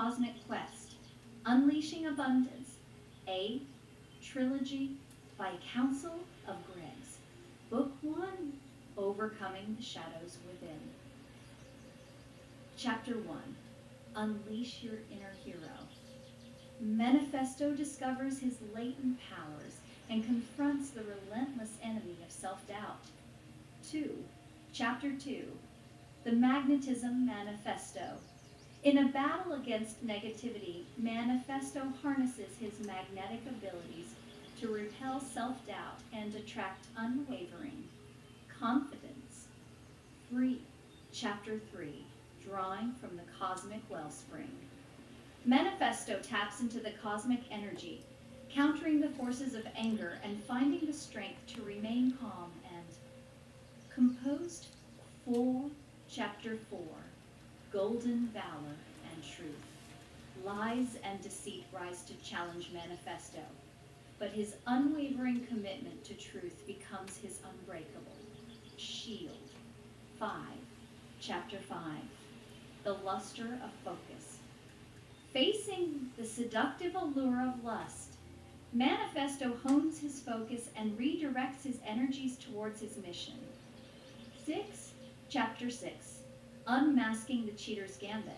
Cosmic Quest, Unleashing Abundance, a trilogy by Council of Griggs. Book 1, Overcoming the Shadows Within. Chapter 1, Unleash Your Inner Hero. Manifesto discovers his latent powers and confronts the relentless enemy of self-doubt. Chapter 2, The Magnetism Manifesto. In a battle against negativity, Manifesto harnesses his magnetic abilities to repel self-doubt and attract unwavering confidence. Chapter 3, Drawing from the Cosmic Wellspring. Manifesto taps into the cosmic energy, countering the forces of anger and finding the strength to remain calm and composed. Chapter 4, Golden Valor and Truth. Lies and deceit rise to challenge Manifesto, but his unwavering commitment to truth becomes his unbreakable shield. Chapter 5, The Luster of Focus. Facing the seductive allure of lust, Manifesto hones his focus and redirects his energies towards his mission. Chapter 6, Unmasking the Cheater's Gambit.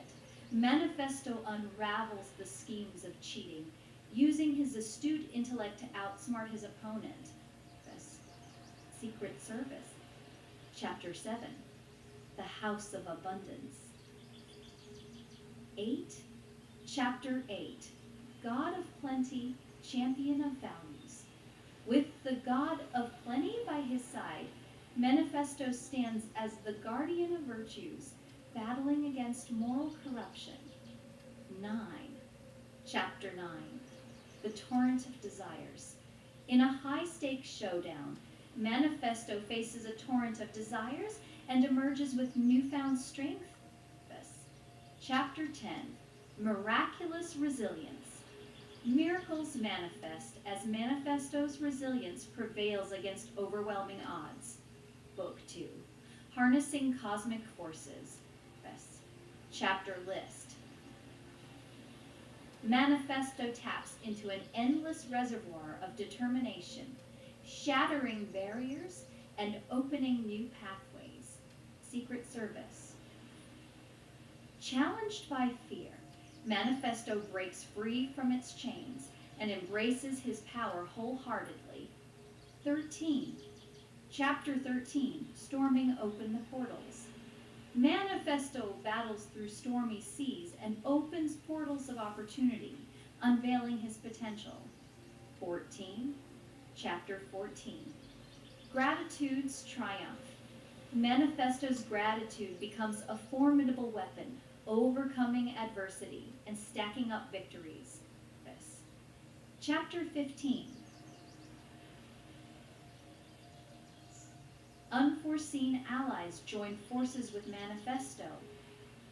Manifesto unravels the schemes of cheating, using his astute intellect to outsmart his opponent. Secret Service. Chapter 7, The House of Abundance. Chapter 8, God of Plenty, Champion of Values. With the God of Plenty by his side, Manifesto stands as the guardian of virtues, battling against moral corruption. Chapter 9, The Torrent of Desires. In a high-stakes showdown, Manifesto faces a torrent of desires and emerges with newfound strength. Chapter 10, Miraculous Resilience. Miracles manifest as Manifesto's resilience prevails against overwhelming odds. Book 2, Harnessing Cosmic Forces. Chapter List. Manifesto taps into an endless reservoir of determination, shattering barriers and opening new pathways. Secret Service. Challenged by fear, Manifesto breaks free from its chains and embraces his power wholeheartedly. Chapter 13, Storming Open the Portals. Manifesto battles through stormy seas and opens portals of opportunity, unveiling his potential. Chapter 14, Gratitude's Triumph. Manifesto's gratitude becomes a formidable weapon, overcoming adversity and stacking up victories. Chapter 15, Unforeseen allies join forces with Manifesto,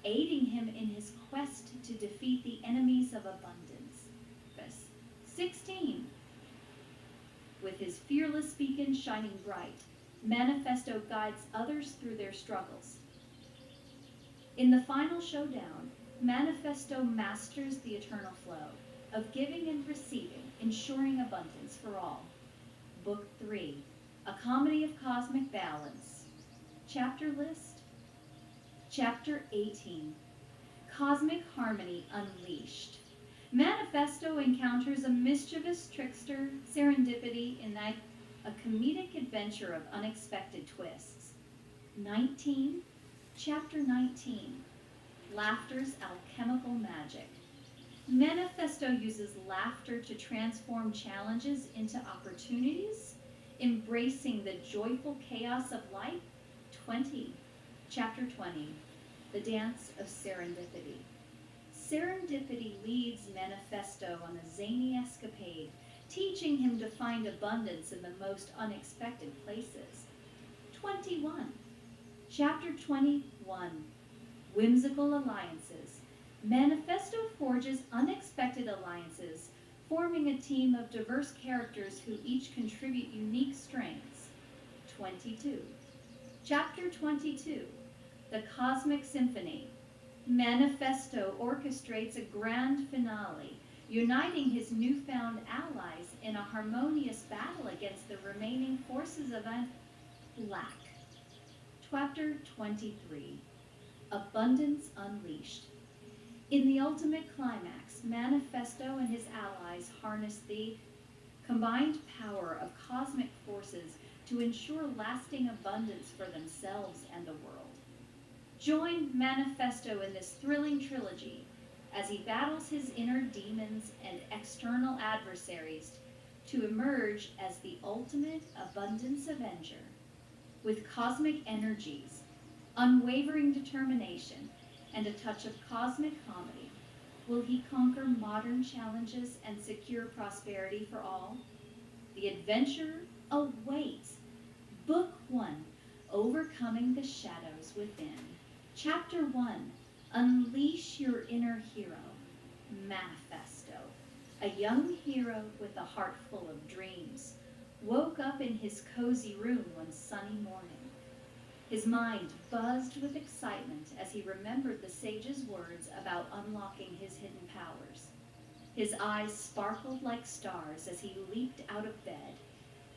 aiding him in his quest to defeat the enemies of abundance. 16. With his fearless beacon shining bright, Manifesto guides others through their struggles. In the final showdown, Manifesto masters the eternal flow of giving and receiving, ensuring abundance for all. Book 3, A Comedy of Cosmic Balance. Chapter List. Chapter 18, Cosmic Harmony Unleashed. Manifesto encounters a mischievous trickster, Serendipity, in a comedic adventure of unexpected twists. Chapter 19, Laughter's Alchemical Magic. Manifesto uses laughter to transform challenges into opportunities, embracing the joyful chaos of life. Chapter 20, The Dance of Serendipity. Serendipity leads Manifesto on a zany escapade, teaching him to find abundance in the most unexpected places. Chapter 21, Whimsical Alliances. Manifesto forges unexpected alliances, forming a team of diverse characters who each contribute unique strengths. Chapter 22, The Cosmic Symphony. Manifesto orchestrates a grand finale, uniting his newfound allies in a harmonious battle against the remaining forces of black. Chapter 23. Abundance Unleashed. In the ultimate climax, Manifesto and his allies harness the combined power of cosmic forces to ensure lasting abundance for themselves and the world. Join Manifesto in this thrilling trilogy as he battles his inner demons and external adversaries to emerge as the ultimate abundance avenger. With cosmic energies, unwavering determination, and a touch of cosmic comedy, will he conquer modern challenges and secure prosperity for all? The adventure awaits. Book 1, Overcoming the Shadows Within. Chapter 1, Unleash Your Inner Hero. Manifesto. A young hero with a heart full of dreams woke up in his cozy room one sunny morning. His mind buzzed with excitement as he remembered the sage's words about unlocking his hidden powers. His eyes sparkled like stars as he leaped out of bed,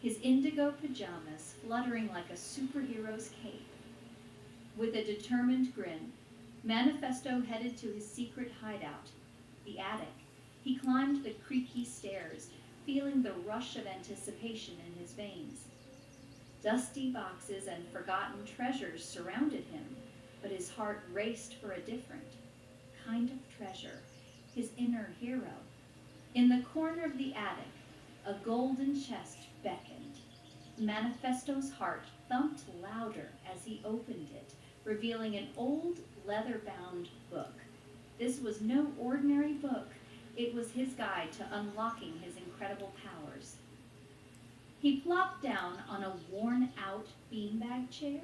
his indigo pajamas fluttering like a superhero's cape. With a determined grin, Manifesto headed to his secret hideout, the attic. He climbed the creaky stairs, feeling the rush of anticipation in his veins. Dusty boxes and forgotten treasures surrounded him, but his heart raced for a different kind of treasure, his inner hero. In the corner of the attic, a golden chest beckoned. Manifesto's heart thumped louder as he opened it, revealing an old leather-bound book. This was no ordinary book. It was his guide to unlocking his incredible powers. He plopped down on a worn-out beanbag chair,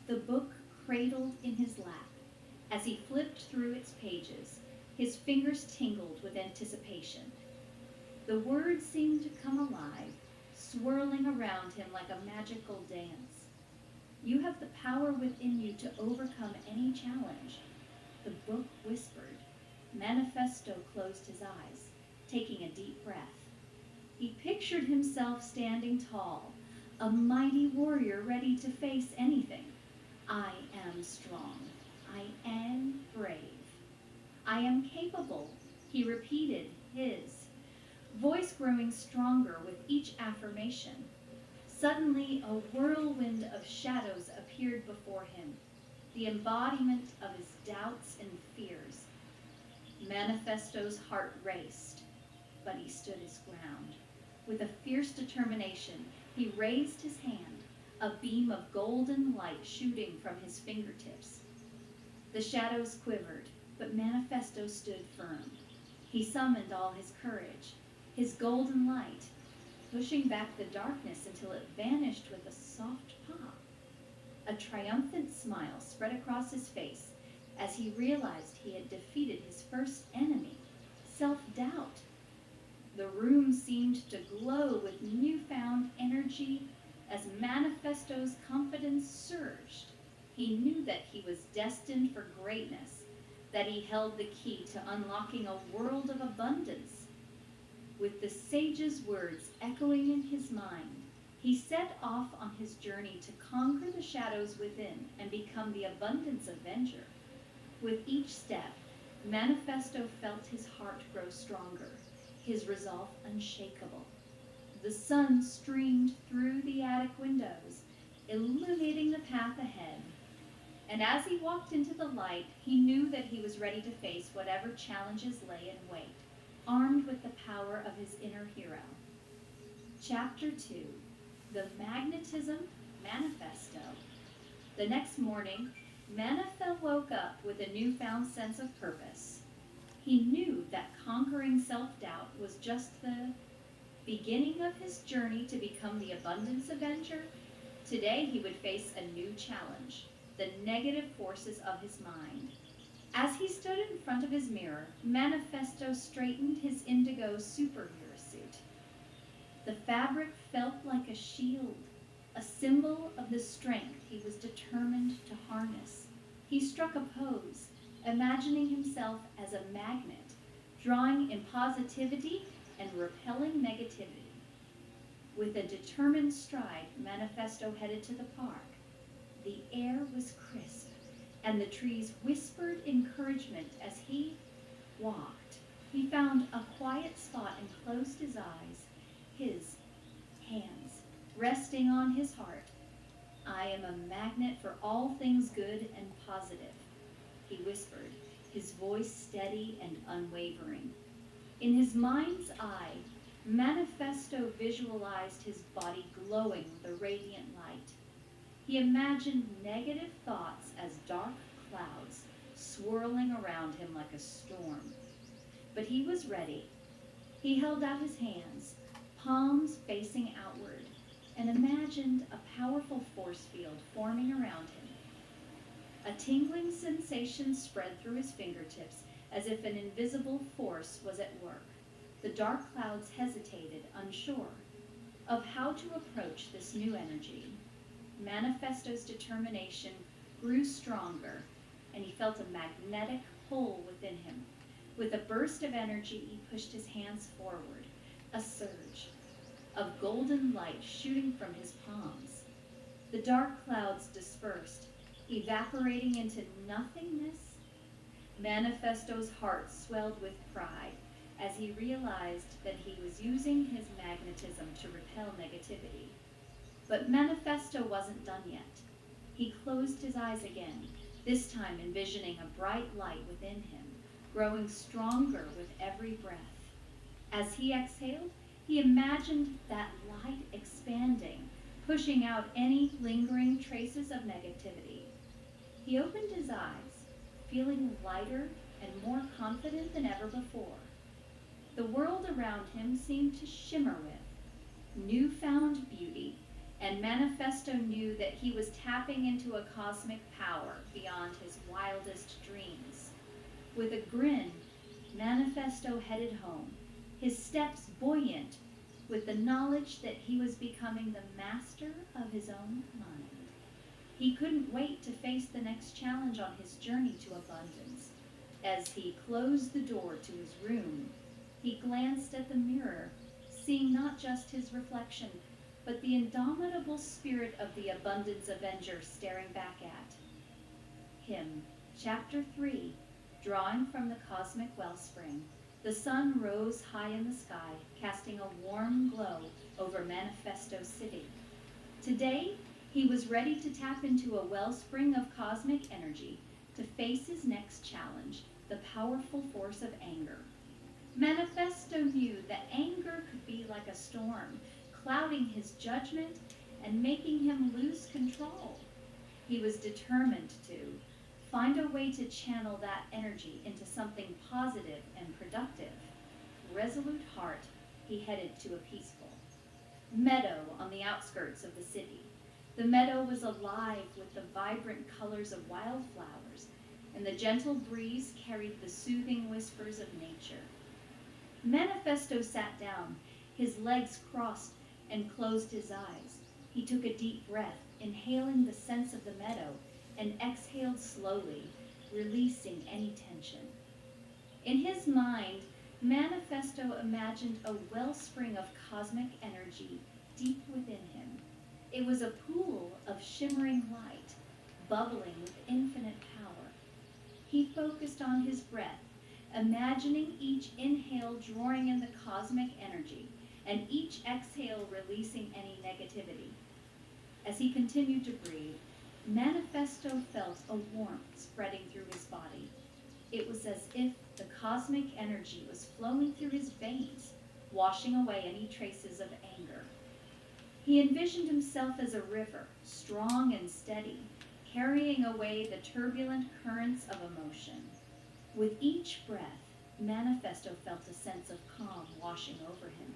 the book cradled in his lap. As he flipped through its pages, his fingers tingled with anticipation. The words seemed to come alive, swirling around him like a magical dance. You have the power within you to overcome any challenge, the book whispered. Manifesto closed his eyes, taking a deep breath. He pictured himself standing tall, a mighty warrior ready to face anything. I am strong. I am brave. I am capable, he repeated, his voice growing stronger with each affirmation. Suddenly, a whirlwind of shadows appeared before him, the embodiment of his doubts and fears. Manifesto's heart raced, but he stood his ground. With a fierce determination, he raised his hand, a beam of golden light shooting from his fingertips. The shadows quivered, but Manifesto stood firm. He summoned all his courage, his golden light, pushing back the darkness until it vanished with a soft pop. A triumphant smile spread across his face as he realized he had defeated his first enemy, self-doubt. The room seemed to glow with newfound energy as Manifesto's confidence surged. He knew that he was destined for greatness, that he held the key to unlocking a world of abundance. With the sage's words echoing in his mind, he set off on his journey to conquer the shadows within and become the abundance avenger. With each step, Manifesto felt his heart grow stronger, his resolve unshakable. The sun streamed through the attic windows, illuminating the path ahead. And as he walked into the light, he knew that he was ready to face whatever challenges lay in wait, armed with the power of his inner hero. Chapter 2, The Magnetism Manifesto. The next morning, Manifesto woke up with a newfound sense of purpose. He knew that conquering self-doubt was just the beginning of his journey to become the abundance avenger. Today he would face a new challenge, the negative forces of his mind. As he stood in front of his mirror, Manifesto straightened his indigo superhero suit. The fabric felt like a shield, a symbol of the strength he was determined to harness. He struck a pose, imagining himself as a magnet, drawing in positivity and repelling negativity. With a determined stride, Manifesto headed to the park. The air was crisp, and the trees whispered encouragement as he walked. He found a quiet spot and closed his eyes, his hands resting on his heart. I am a magnet for all things good and positive, he whispered, his voice steady and unwavering. In his mind's eye, Manifesto visualized his body glowing with a radiant light. He imagined negative thoughts as dark clouds swirling around him like a storm. But he was ready. He held out his hands, palms facing outward, and imagined a powerful force field forming around him. A tingling sensation spread through his fingertips as if an invisible force was at work. The dark clouds hesitated, unsure of how to approach this new energy. Manifesto's determination grew stronger, and he felt a magnetic pull within him. With a burst of energy, he pushed his hands forward, a surge of golden light shooting from his palms. The dark clouds dispersed, evaporating into nothingness. Manifesto's heart swelled with pride as he realized that he was using his magnetism to repel negativity. But Manifesto wasn't done yet. He closed his eyes again, this time envisioning a bright light within him, growing stronger with every breath. As he exhaled, he imagined that light expanding, pushing out any lingering traces of negativity. He opened his eyes, feeling lighter and more confident than ever before. The world around him seemed to shimmer with newfound beauty, and Manifesto knew that he was tapping into a cosmic power beyond his wildest dreams. With a grin, Manifesto headed home, his steps buoyant with the knowledge that he was becoming the master of his own mind. He couldn't wait to face the next challenge on his journey to abundance. As he closed the door to his room, he glanced at the mirror, seeing not just his reflection, but the indomitable spirit of the Abundance Avenger staring back at him. Chapter 3, drawing from the cosmic wellspring. The sun rose high in the sky, casting a warm glow over Manifesto City. Today, he was ready to tap into a wellspring of cosmic energy to face his next challenge, the powerful force of anger. Manifesto knew that anger could be like a storm, clouding his judgment and making him lose control. He was determined to find a way to channel that energy into something positive and productive. Resolute heart, he headed to a peaceful meadow on the outskirts of the city. The meadow was alive with the vibrant colors of wildflowers, and the gentle breeze carried the soothing whispers of nature. Manifesto sat down, his legs crossed, and closed his eyes. He took a deep breath, inhaling the scents of the meadow, and exhaled slowly, releasing any tension. In his mind, Manifesto imagined a wellspring of cosmic energy deep within him. It was a pool of shimmering light, bubbling with infinite power. He focused on his breath, imagining each inhale drawing in the cosmic energy, and each exhale releasing any negativity. As he continued to breathe, Manifesto felt a warmth spreading through his body. It was as if the cosmic energy was flowing through his veins, washing away any traces of anger. He envisioned himself as a river, strong and steady, carrying away the turbulent currents of emotion. With each breath, Manifesto felt a sense of calm washing over him.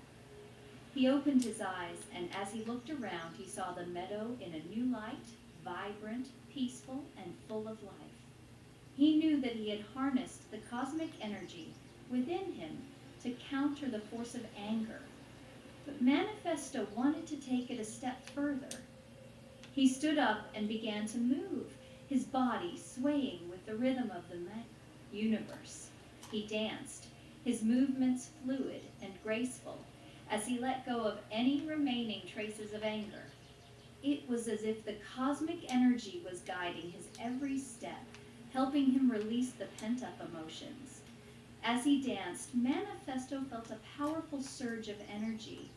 He opened his eyes, and as he looked around, he saw the meadow in a new light, vibrant, peaceful, and full of life. He knew that he had harnessed the cosmic energy within him to counter the force of anger. But Manifesto wanted to take it a step further. He stood up and began to move, his body swaying with the rhythm of the universe. He danced, his movements fluid and graceful, as he let go of any remaining traces of anger. It was as if the cosmic energy was guiding his every step, helping him release the pent-up emotions. As he danced, Manifesto felt a powerful surge of energy,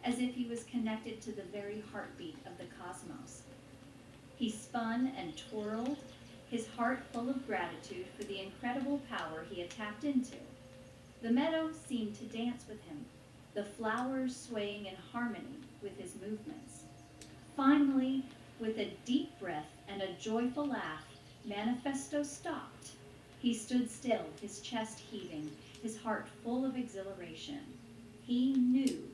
as if he was connected to the very heartbeat of the cosmos. He spun and twirled, his heart full of gratitude for the incredible power he had tapped into. The meadow seemed to dance with him, the flowers swaying in harmony with his movements. Finally, with a deep breath and a joyful laugh, Manifesto stopped. He stood still, his chest heaving, his heart full of exhilaration. He knew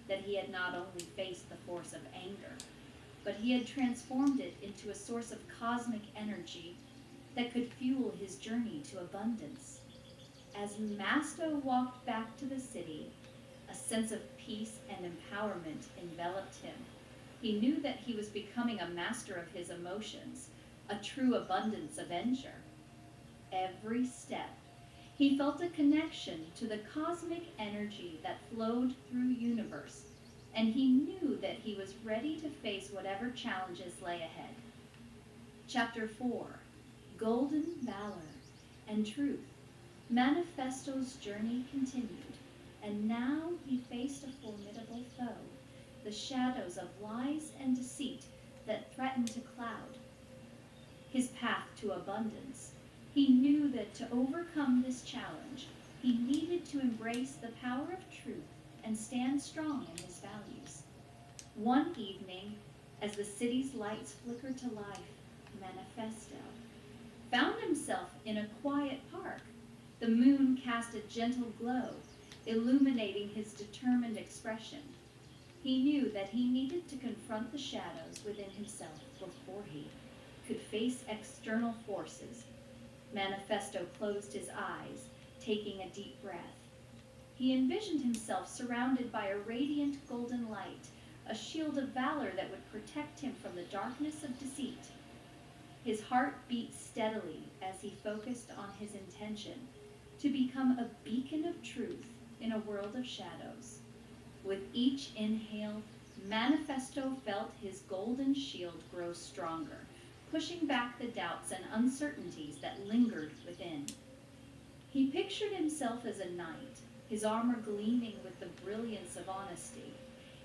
that he had not only faced the force of anger, but he had transformed it into a source of cosmic energy that could fuel his journey to abundance. As Masto walked back to the city, a sense of peace and empowerment enveloped him. He knew that he was becoming a master of his emotions, a true abundance avenger. Every step, he felt a connection to the cosmic energy that flowed through universe, and he knew that he was ready to face whatever challenges lay ahead. Chapter 4, Golden Valor and Truth. Manifesto's journey continued, and now he faced a formidable foe, the shadows of lies and deceit that threatened to cloud his path to abundance. He knew that to overcome this challenge, he needed to embrace the power of truth and stand strong in his values. One evening, as the city's lights flickered to life, Manifesto found himself in a quiet park. The moon cast a gentle glow, illuminating his determined expression. He knew that he needed to confront the shadows within himself before he could face external forces. Manifesto closed his eyes, taking a deep breath. He envisioned himself surrounded by a radiant golden light, a shield of valor that would protect him from the darkness of deceit. His heart beat steadily as he focused on his intention to become a beacon of truth in a world of shadows. With each inhale, Manifesto felt his golden shield grow stronger, pushing back the doubts and uncertainties that lingered within. He pictured himself as a knight, his armor gleaming with the brilliance of honesty.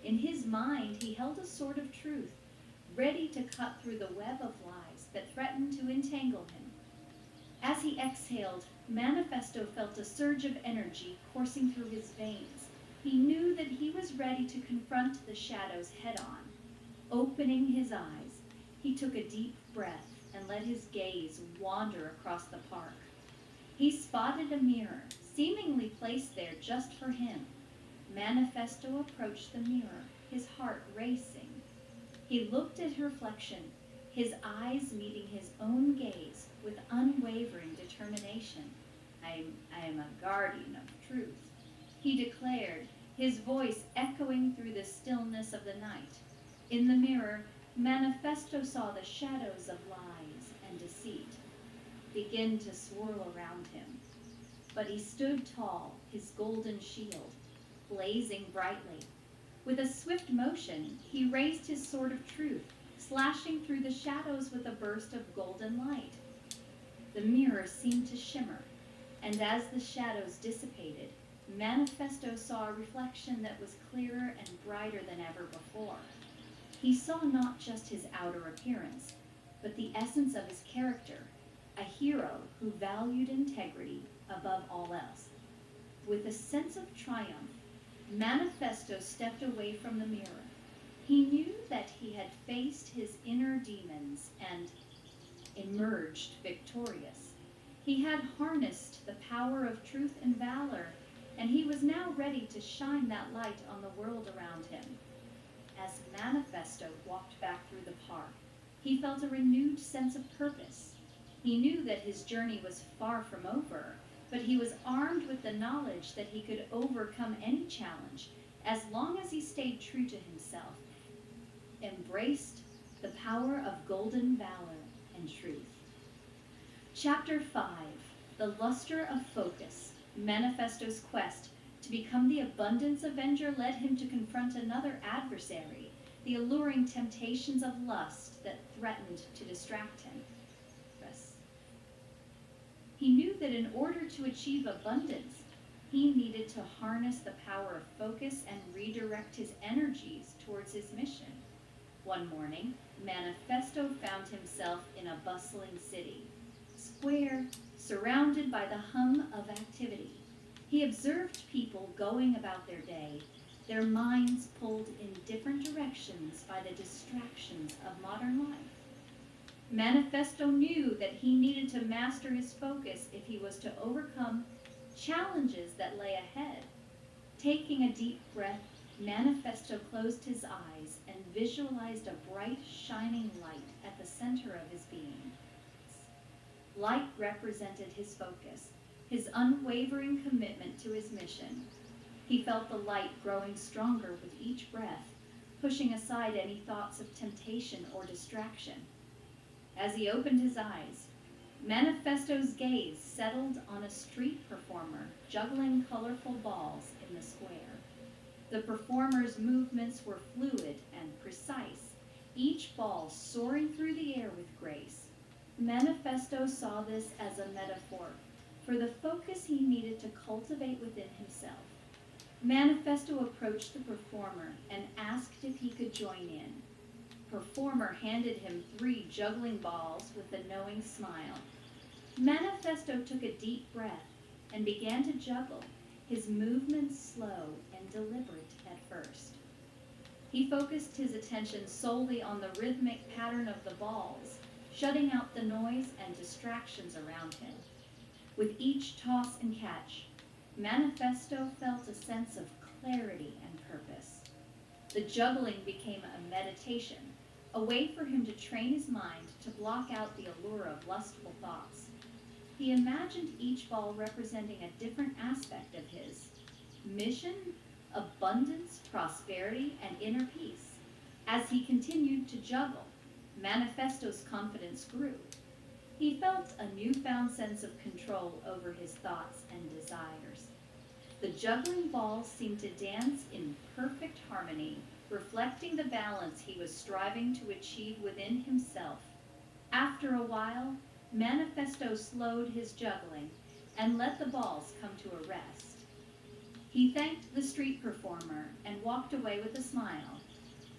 In his mind, he held a sword of truth, ready to cut through the web of lies that threatened to entangle him. As he exhaled, Manifesto felt a surge of energy coursing through his veins. He knew that he was ready to confront the shadows head-on. Opening his eyes, he took a deep breath and let his gaze wander across the park. He spotted a mirror, seemingly placed there just for him. Manifesto approached the mirror, his heart racing. He looked at her reflection, his eyes meeting his own gaze with unwavering determination. I am a guardian of truth, he declared, his voice echoing through the stillness of the night. In the mirror, Manifesto saw the shadows of lies and deceit begin to swirl around him. But he stood tall, his golden shield blazing brightly. With a swift motion, he raised his sword of truth, slashing through the shadows with a burst of golden light. The mirror seemed to shimmer, and as the shadows dissipated, Manifesto saw a reflection that was clearer and brighter than ever before. He saw not just his outer appearance, but the essence of his character, a hero who valued integrity above all else. With a sense of triumph, Manifesto stepped away from the mirror. He knew that he had faced his inner demons and emerged victorious. He had harnessed the power of truth and valor, and he was now ready to shine that light on the world around him. As Manifesto walked back through the park, he felt a renewed sense of purpose. He knew that his journey was far from over, but he was armed with the knowledge that he could overcome any challenge as long as he stayed true to himself, embraced the power of golden valor and truth. Chapter 5, The luster of focus, Manifesto's quest to become the abundance avenger, led him to confront another adversary, the alluring temptations of lust that threatened to distract him. He knew that in order to achieve abundance, he needed to harness the power of focus and redirect his energies towards his mission. One morning, Manifesto found himself in a bustling city square, surrounded by the hum of activity. He observed people going about their day, their minds pulled in different directions by the distractions of modern life. Manifesto knew that he needed to master his focus if he was to overcome challenges that lay ahead. Taking a deep breath, Manifesto closed his eyes and visualized a bright, shining light at the center of his being. Light represented his focus, his unwavering commitment to his mission. He felt the light growing stronger with each breath, pushing aside any thoughts of temptation or distraction. As he opened his eyes, Manifesto's gaze settled on a street performer juggling colorful balls in the square. The performer's movements were fluid and precise, each ball soaring through the air with grace. Manifesto saw this as a metaphor for the focus he needed to cultivate within himself. Manifesto approached the performer and asked if he could join in. Performer handed him 3 juggling balls with a knowing smile. Manifesto took a deep breath and began to juggle, his movements slow and deliberate at first. He focused his attention solely on the rhythmic pattern of the balls, shutting out the noise and distractions around him. With each toss and catch, Manifesto felt a sense of clarity and purpose. The juggling became a meditation, a way for him to train his mind to block out the allure of lustful thoughts. He imagined each ball representing a different aspect of his mission, abundance, prosperity, and inner peace. As he continued to juggle, Manifesto's confidence grew. He felt a newfound sense of control over his thoughts and desires. The juggling balls seemed to dance in perfect harmony, reflecting the balance he was striving to achieve within himself. After a while, Manifesto slowed his juggling and let the balls come to a rest. He thanked the street performer and walked away with a smile.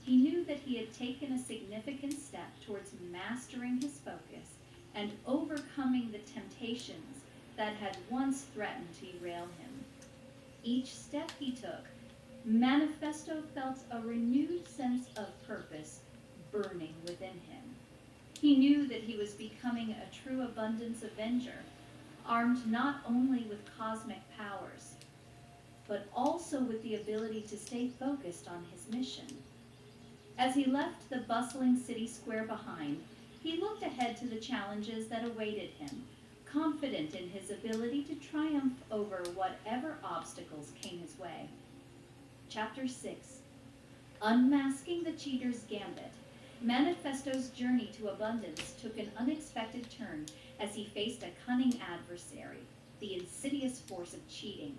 He knew that he had taken a significant step towards mastering his focus and overcoming the temptations that had once threatened to derail him. Each step he took, Manifesto felt a renewed sense of purpose burning within him. He knew that he was becoming a true abundance avenger, armed not only with cosmic powers, but also with the ability to stay focused on his mission. As he left the bustling city square behind, he looked ahead to the challenges that awaited him, confident in his ability to triumph over whatever obstacles came his way. Chapter 6. Unmasking the Cheater's Gambit. Manifesto's journey to abundance took an unexpected turn as he faced a cunning adversary, the insidious force of cheating.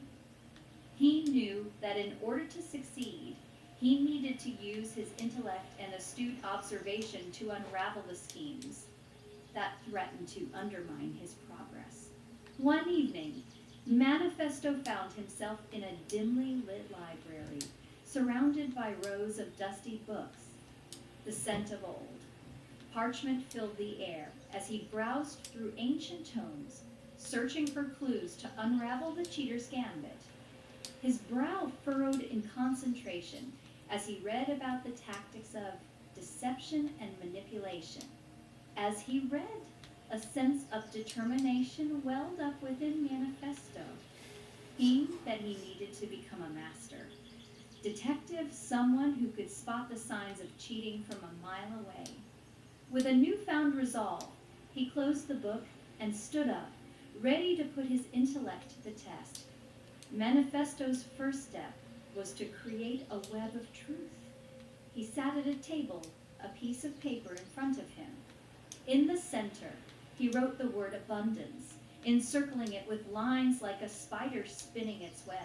He knew that in order to succeed, he needed to use his intellect and astute observation to unravel the schemes that threatened to undermine his progress. One evening, Manifesto found himself in a dimly lit library, surrounded by rows of dusty books. The scent of old parchment filled the air as he browsed through ancient tomes, searching for clues to unravel the cheater's gambit. His brow furrowed in concentration as he read about the tactics of deception and manipulation. As he read, a sense of determination welled up within Manifesto. He knew that he needed to become a master. Detective, someone who could spot the signs of cheating from a mile away. With a newfound resolve, he closed the book and stood up, ready to put his intellect to the test. Manifesto's first step was to create a web of truth. He sat at a table, a piece of paper in front of him. In the center, he wrote the word abundance, encircling it with lines like a spider spinning its web.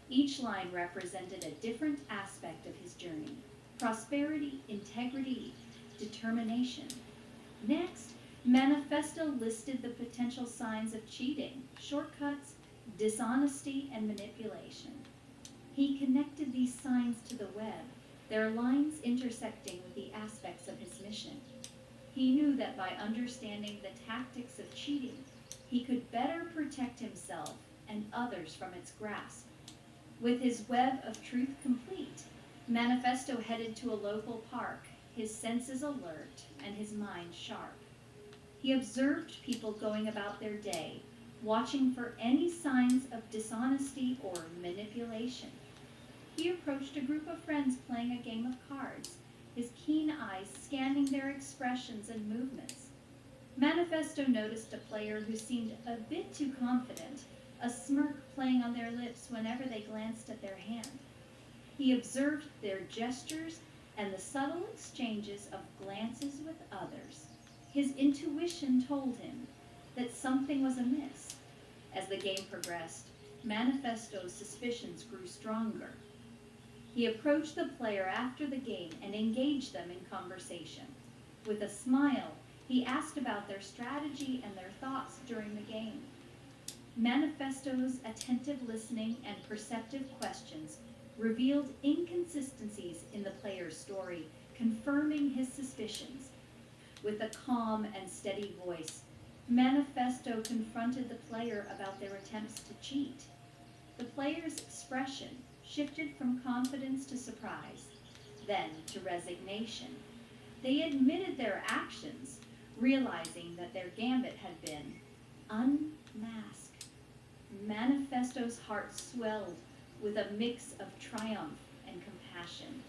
Each line represented a different aspect of his journey: prosperity, integrity, determination. Next, Manifesto listed the potential signs of cheating, shortcuts, dishonesty, and manipulation. He connected these signs to the web, their lines intersecting with the aspects of his mission. He knew that by understanding the tactics of cheating, he could better protect himself and others from its grasp. With his web of truth complete, Manifesto headed to a local park, his senses alert and his mind sharp. He observed people going about their day, watching for any signs of dishonesty or manipulation. He approached a group of friends playing a game of cards, his keen eyes scanning their expressions and movements. Manifesto noticed a player who seemed a bit too confident, a smirk playing on their lips whenever they glanced at their hand. He observed their gestures and the subtle exchanges of glances with others. His intuition told him that something was amiss. As the game progressed, Manifesto's suspicions grew stronger. He approached the player after the game and engaged them in conversation. With a smile, he asked about their strategy and their thoughts during the game. Manifesto's attentive listening and perceptive questions revealed inconsistencies in the player's story, confirming his suspicions. With a calm and steady voice, Manifesto confronted the player about their attempts to cheat. The player's expression shifted from confidence to surprise, then to resignation. They admitted their actions, realizing that their gambit had been unmasked. Manifesto's heart swelled with a mix of triumph and compassion.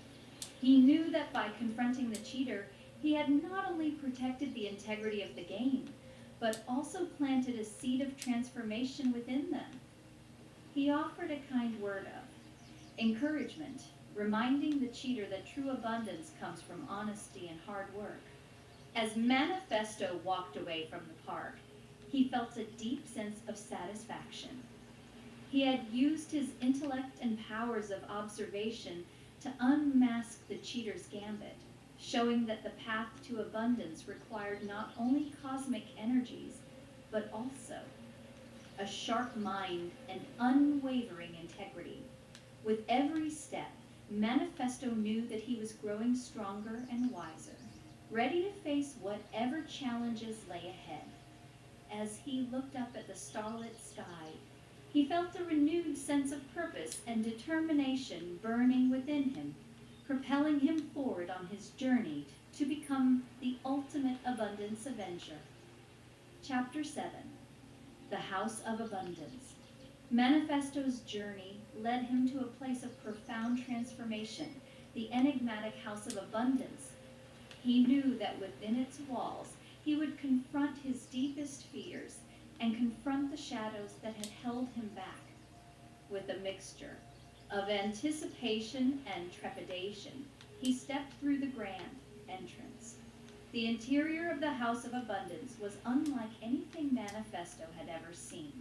He knew that by confronting the cheater, he had not only protected the integrity of the game, but also planted a seed of transformation within them. He offered a kind word of encouragement, reminding the cheater that true abundance comes from honesty and hard work. As Manifesto walked away from the park, he felt a deep sense of satisfaction. He had used his intellect and powers of observation to unmask the cheater's gambit, showing that the path to abundance required not only cosmic energies, but also a sharp mind and unwavering integrity. With every step, Manifesto knew that he was growing stronger and wiser, ready to face whatever challenges lay ahead. As he looked up at the starlit sky, he felt a renewed sense of purpose and determination burning within him, propelling him forward on his journey to become the ultimate abundance avenger. Chapter 7. The House of Abundance. Manifesto's journey led him to a place of profound transformation, the enigmatic House of Abundance. He knew that within its walls he would confront his deepest fears and confront the shadows that had held him back. With a mixture of anticipation and trepidation, he stepped through the grand entrance. The interior of the House of Abundance was unlike anything Manifesto had ever seen.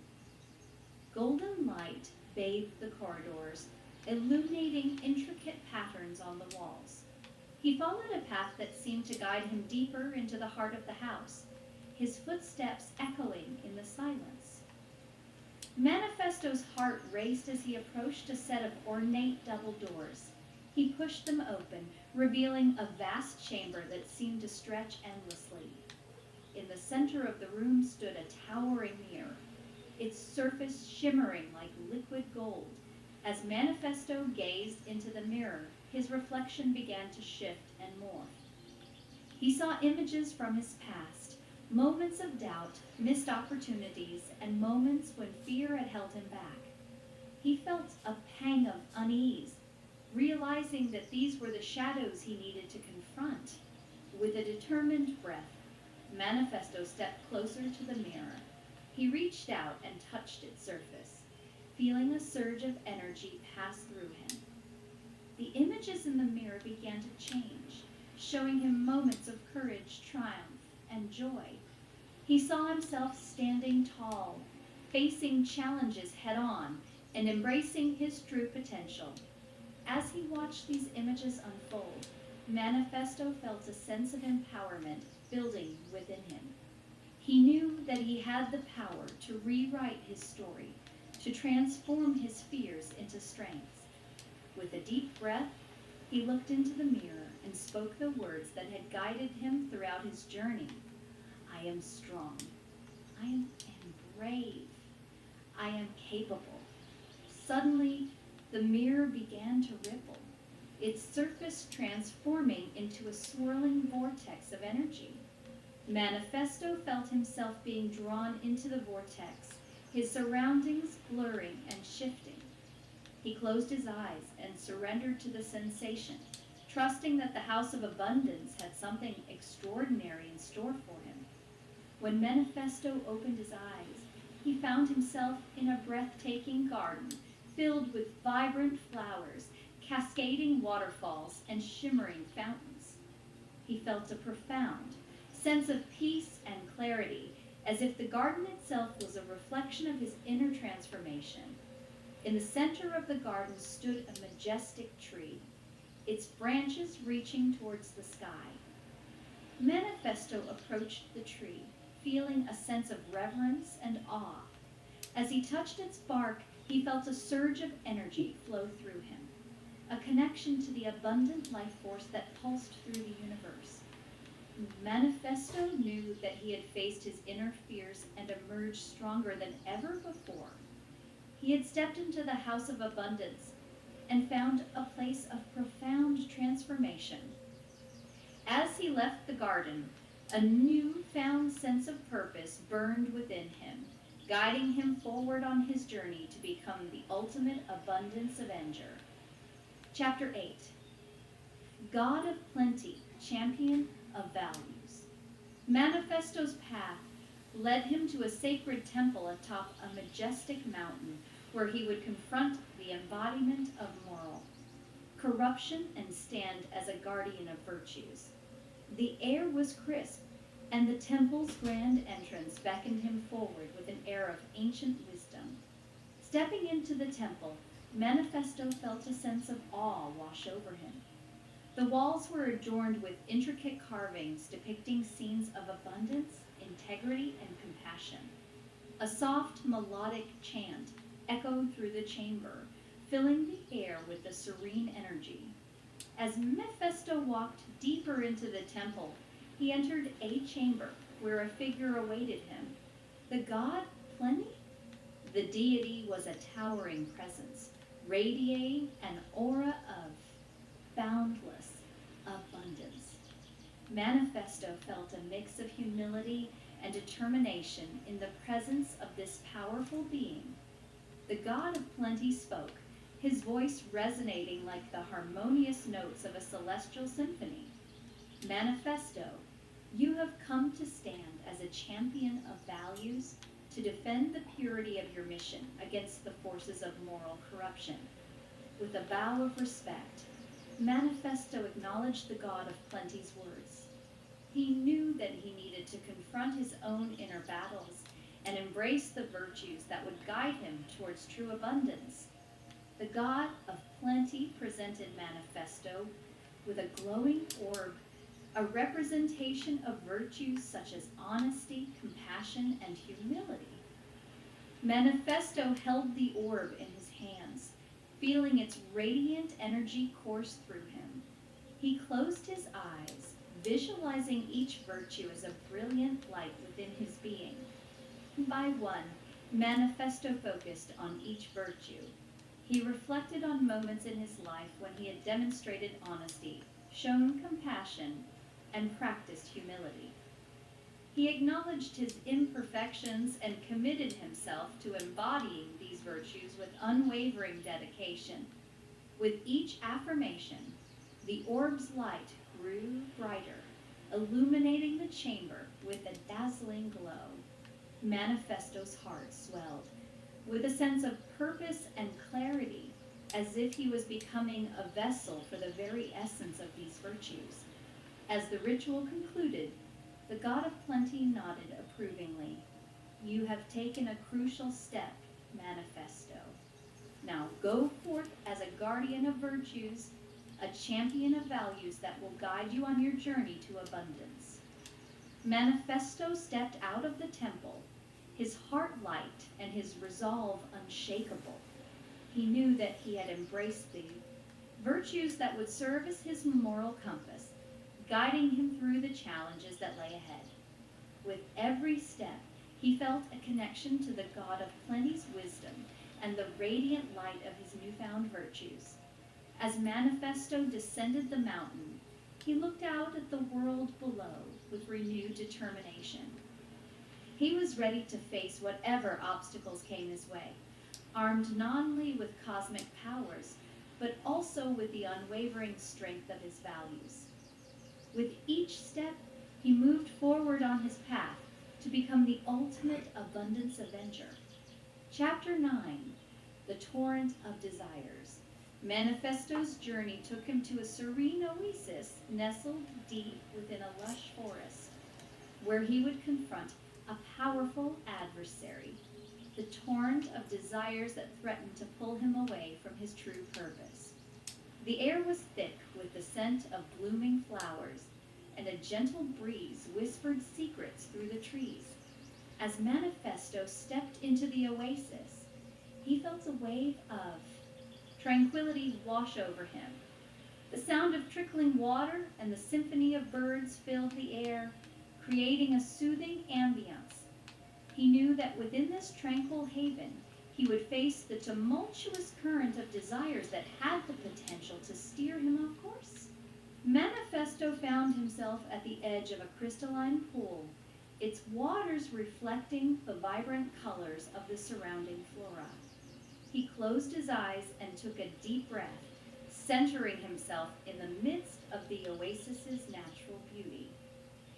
Golden light bathed the corridors, illuminating intricate patterns on the walls. He followed a path that seemed to guide him deeper into the heart of the house, his footsteps echoing in the silence. Manifesto's heart raced as he approached a set of ornate double doors. He pushed them open, revealing a vast chamber that seemed to stretch endlessly. In the center of the room stood a towering mirror, its surface shimmering like liquid gold. As Manifesto gazed into the mirror, his reflection began to shift and morph. He saw images from his past, moments of doubt, missed opportunities, and moments when fear had held him back. He felt a pang of unease, realizing that these were the shadows he needed to confront. With a determined breath, Manifesto stepped closer to the mirror. He reached out and touched its surface, feeling a surge of energy pass through him. The images in the mirror began to change, showing him moments of courage, triumph, and joy. He saw himself standing tall, facing challenges head on, and embracing his true potential. As he watched these images unfold, Manifesto felt a sense of empowerment building within him. He knew that he had the power to rewrite his story, to transform his fears into strengths. With a deep breath, he looked into the mirror and spoke the words that had guided him throughout his journey. I am strong. I am brave. I am capable. Suddenly, the mirror began to ripple, its surface transforming into a swirling vortex of energy. Manifesto felt himself being drawn into the vortex, his surroundings blurring and shifting. He closed his eyes and surrendered to the sensation, trusting that the house of abundance had something extraordinary in store for him. When Manifesto opened his eyes, he found himself in a breathtaking garden filled with vibrant flowers, cascading waterfalls, and shimmering fountains. He felt a profound sense of peace and clarity, as if the garden itself was a reflection of his inner transformation. In the center of the garden stood a majestic tree, its branches reaching towards the sky. Manifesto approached the tree, feeling a sense of reverence and awe. As he touched its bark, he felt a surge of energy flow through him, a connection to the abundant life force that pulsed through the universe. Manifesto knew that he had faced his inner fears and emerged stronger than ever before. He had stepped into the house of abundance and found a place of profound transformation. As he left the garden, a newfound sense of purpose burned within him, guiding him forward on his journey to become the ultimate abundance avenger. Chapter 8. God of Plenty, Champion of Values. Manifesto's path led him to a sacred temple atop a majestic mountain where he would confront the embodiment of moral corruption and stand as a guardian of virtues. The air was crisp, and the temple's grand entrance beckoned him forward with an air of ancient wisdom. Stepping into the temple, Manifesto felt a sense of awe wash over him. The walls were adorned with intricate carvings depicting scenes of abundance, integrity, and compassion. A soft, melodic chant echoed through the chamber, filling the air with a serene energy. As Mephisto walked deeper into the temple, he entered a chamber where a figure awaited him. The god Plenty? The deity was a towering presence, radiating an aura of boundless abundance. Manifesto felt a mix of humility and determination in the presence of this powerful being. The god of Plenty spoke, his voice resonating like the harmonious notes of a celestial symphony. Manifesto, you have come to stand as a champion of values, to defend the purity of your mission against the forces of moral corruption. With a bow of respect, Manifesto acknowledged the God of Plenty's words. He knew that he needed to confront his own inner battles and embrace the virtues that would guide him towards true abundance. The God of Plenty presented Manifesto with a glowing orb, a representation of virtues such as honesty, compassion, and humility. Manifesto held the orb in his hands, feeling its radiant energy course through him. He closed his eyes, visualizing each virtue as a brilliant light within his being. By one, Manifesto focused on each virtue. He reflected on moments in his life when he had demonstrated honesty, shown compassion, and practiced humility. He acknowledged his imperfections and committed himself to embodying these virtues with unwavering dedication. With each affirmation, the orb's light grew brighter, illuminating the chamber with a dazzling glow. Manifesto's heart swelled with a sense of purpose and clarity, as if he was becoming a vessel for the very essence of these virtues. As the ritual concluded, The god of plenty nodded approvingly. You have taken a crucial step, Manifesto. Now go forth as a guardian of virtues, a champion of values that will guide you on your journey to abundance. Manifesto stepped out of the temple, his heart light and his resolve unshakable. He knew that he had embraced the virtues that would serve as his moral compass, guiding him through the challenges that lay ahead. With every step, he felt a connection to the God of plenty's wisdom and the radiant light of his newfound virtues. As Manifesto descended the mountain, he looked out at the world below with renewed determination. He was ready to face whatever obstacles came his way, armed not only with cosmic powers, but also with the unwavering strength of his values. With each step, he moved forward on his path to become the ultimate abundance avenger. Chapter 9, The Torrent of Desires. Manifesto's journey took him to a serene oasis nestled deep within a lush forest, where he would confront a powerful adversary, the torrent of desires that threatened to pull him away from his true purpose. The air was thick with the scent of blooming flowers, and a gentle breeze whispered secrets through the trees. As Manifesto stepped into the oasis, he felt a wave of tranquility wash over him. The sound of trickling water and the symphony of birds filled the air, creating a soothing ambience. He knew that within this tranquil haven, he would face the tumultuous current of desires that had the potential to steer him off course. Manifesto found himself at the edge of a crystalline pool, its waters reflecting the vibrant colors of the surrounding flora. He closed his eyes and took a deep breath, centering himself in the midst of the oasis's natural beauty.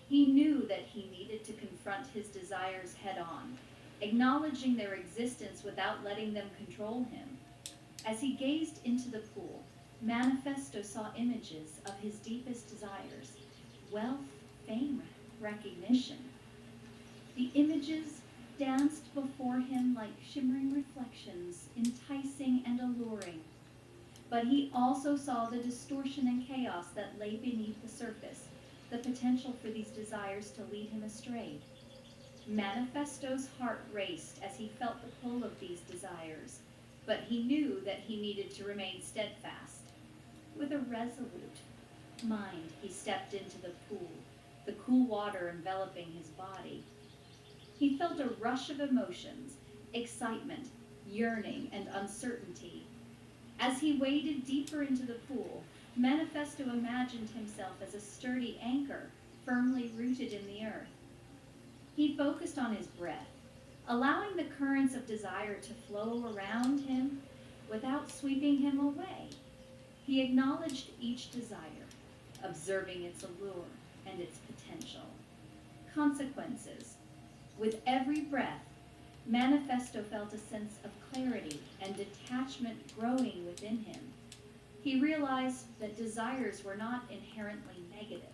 He knew that he needed to confront his desires head-on, acknowledging their existence without letting them control him. As he gazed into the pool, Manifesto saw images of his deepest desires: wealth, fame, recognition. The images danced before him like shimmering reflections, enticing and alluring. But he also saw the distortion and chaos that lay beneath the surface, the potential for these desires to lead him astray. Manifesto's heart raced as he felt the pull of these desires, but he knew that he needed to remain steadfast. With a resolute mind, he stepped into the pool, the cool water enveloping his body. He felt a rush of emotions, excitement, yearning, and uncertainty. As he waded deeper into the pool, Manifesto imagined himself as a sturdy anchor, firmly rooted in the earth. He focused on his breath, allowing the currents of desire to flow around him without sweeping him away. He acknowledged each desire, observing its allure and its potential. Consequences. With every breath, Manifesto felt a sense of clarity and detachment growing within him. He realized that desires were not inherently negative,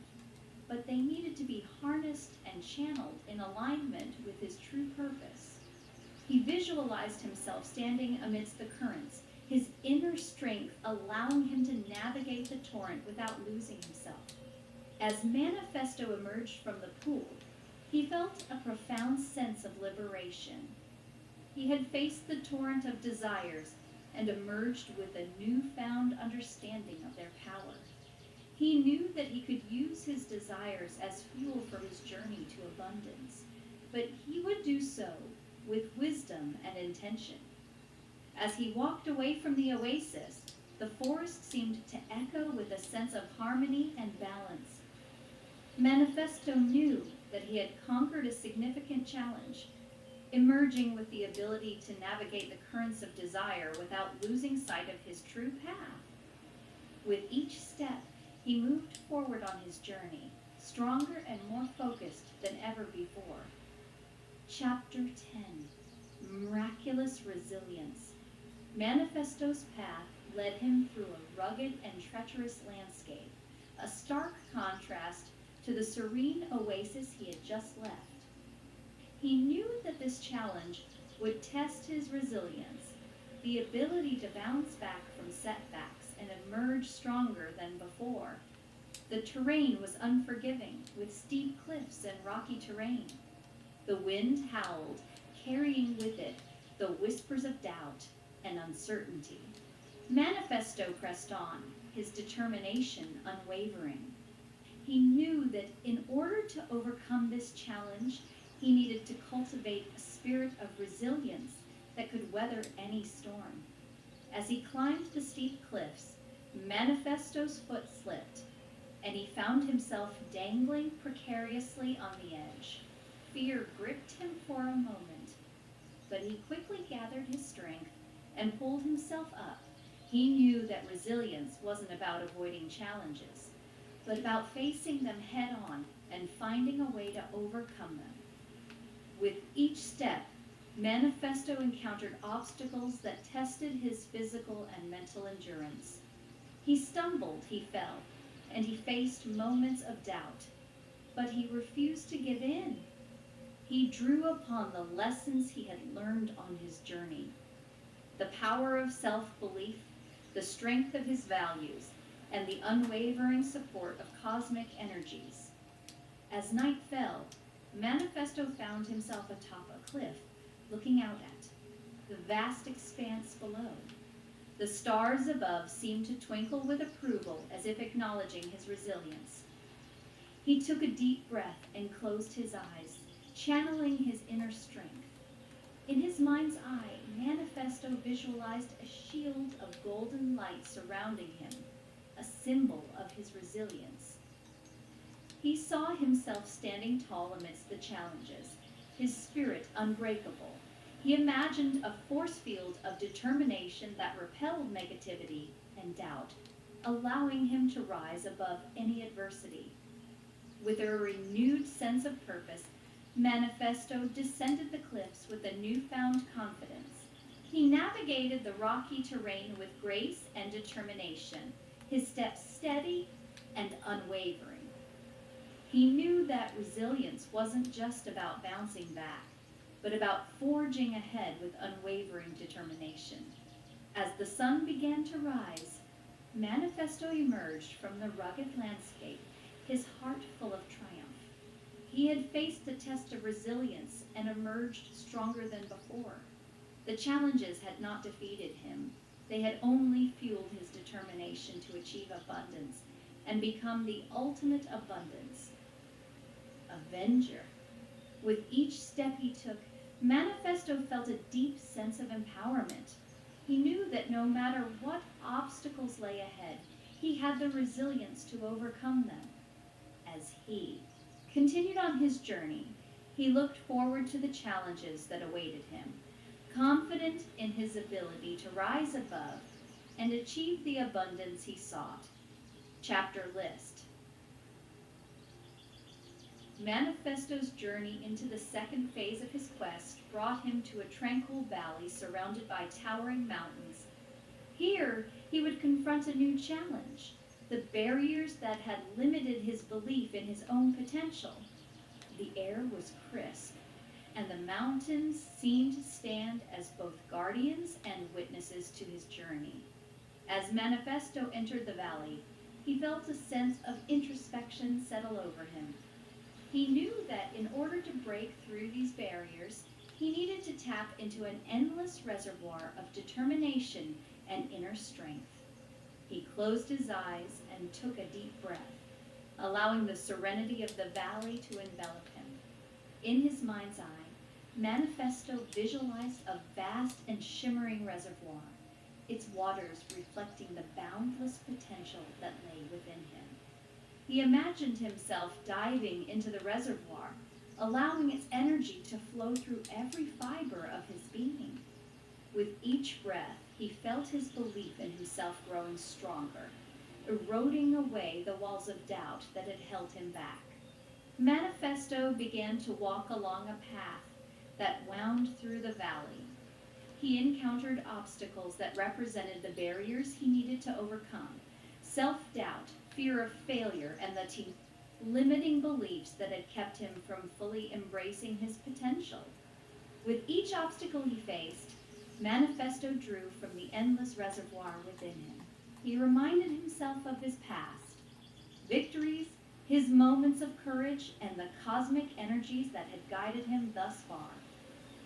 but they needed to be harnessed and channeled in alignment with his true purpose. He visualized himself standing amidst the currents, his inner strength allowing him to navigate the torrent without losing himself. As Manifesto emerged from the pool, he felt a profound sense of liberation. He had faced the torrent of desires and emerged with a newfound understanding of their power. He knew that he could use his desires as fuel for his journey to abundance, but he would do so with wisdom and intention. As he walked away from the oasis, the forest seemed to echo with a sense of harmony and balance. Manifesto knew that he had conquered a significant challenge, emerging with the ability to navigate the currents of desire without losing sight of his true path. With each step, he moved forward on his journey, stronger and more focused than ever before. Chapter 10, Miraculous Resilience. Manifesto's path led him through a rugged and treacherous landscape, a stark contrast to the serene oasis he had just left. He knew that this challenge would test his resilience, the ability to bounce back from setbacks and emerge stronger than before. The terrain was unforgiving, with steep cliffs and rocky terrain. The wind howled, carrying with it the whispers of doubt and uncertainty. Manifesto pressed on, his determination unwavering. He knew that in order to overcome this challenge, he needed to cultivate a spirit of resilience that could weather any storm. As he climbed the steep cliffs, Manifesto's foot slipped, and he found himself dangling precariously on the edge. Fear gripped him for a moment, but he quickly gathered his strength and pulled himself up. He knew that resilience wasn't about avoiding challenges, but about facing them head on and finding a way to overcome them. With each step, Manifesto encountered obstacles that tested his physical and mental endurance. He stumbled, he fell, and he faced moments of doubt, but he refused to give in. He drew upon the lessons he had learned on his journey, the power of self-belief, the strength of his values, and the unwavering support of cosmic energies. As night fell, Manifesto found himself atop a cliff, looking out at the vast expanse below. The stars above seemed to twinkle with approval, as if acknowledging his resilience. He took a deep breath and closed his eyes, channeling his inner strength. In his mind's eye, Manifesto visualized a shield of golden light surrounding him, a symbol of his resilience. He saw himself standing tall amidst the challenges, his spirit unbreakable. He imagined a force field of determination that repelled negativity and doubt, allowing him to rise above any adversity. With a renewed sense of purpose, Manifesto descended the cliffs with a newfound confidence. He navigated the rocky terrain with grace and determination, his steps steady and unwavering. He knew that resilience wasn't just about bouncing back, but about forging ahead with unwavering determination. As the sun began to rise, Manifesto emerged from the rugged landscape, his heart full of triumph. He had faced the test of resilience and emerged stronger than before. The challenges had not defeated him. They had only fueled his determination to achieve abundance and become the ultimate abundance. Avenger. With each step he took, Manifesto felt a deep sense of empowerment. He knew that no matter what obstacles lay ahead, he had the resilience to overcome them. As he continued on his journey, he looked forward to the challenges that awaited him, confident in his ability to rise above and achieve the abundance he sought. Chapter list. Manifesto's journey into the second phase of his quest brought him to a tranquil valley surrounded by towering mountains. Here, he would confront a new challenge, the barriers that had limited his belief in his own potential. The air was crisp, and the mountains seemed to stand as both guardians and witnesses to his journey. As Manifesto entered the valley, he felt a sense of introspection settle over him. He knew that in order to break through these barriers, he needed to tap into an endless reservoir of determination and inner strength. He closed his eyes and took a deep breath, allowing the serenity of the valley to envelop him. In his mind's eye, Manifesto visualized a vast and shimmering reservoir, its waters reflecting the boundless potential that lay within him. He imagined himself diving into the reservoir, allowing its energy to flow through every fiber of his being. With each breath, he felt his belief in himself growing stronger, eroding away the walls of doubt that had held him back. Manifesto began to walk along a path that wound through the valley. He encountered obstacles that represented the barriers he needed to overcome: self-doubt, fear of failure, and the limiting beliefs that had kept him from fully embracing his potential. With each obstacle he faced, Manifesto drew from the endless reservoir within him. He reminded himself of his past, victories, his moments of courage, and the cosmic energies that had guided him thus far.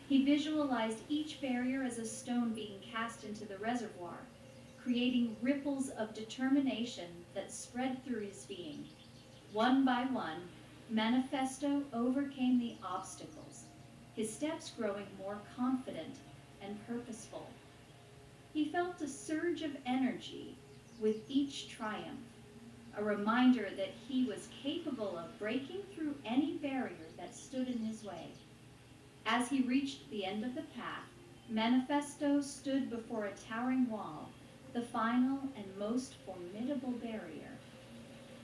He visualized each barrier as a stone being cast into the reservoir, creating ripples of determination that spread through his being. One by one, Manifesto overcame the obstacles, his steps growing more confident and purposeful. He felt a surge of energy with each triumph, a reminder that he was capable of breaking through any barrier that stood in his way. As he reached the end of the path, Manifesto stood before a towering wall, the final and most formidable barrier.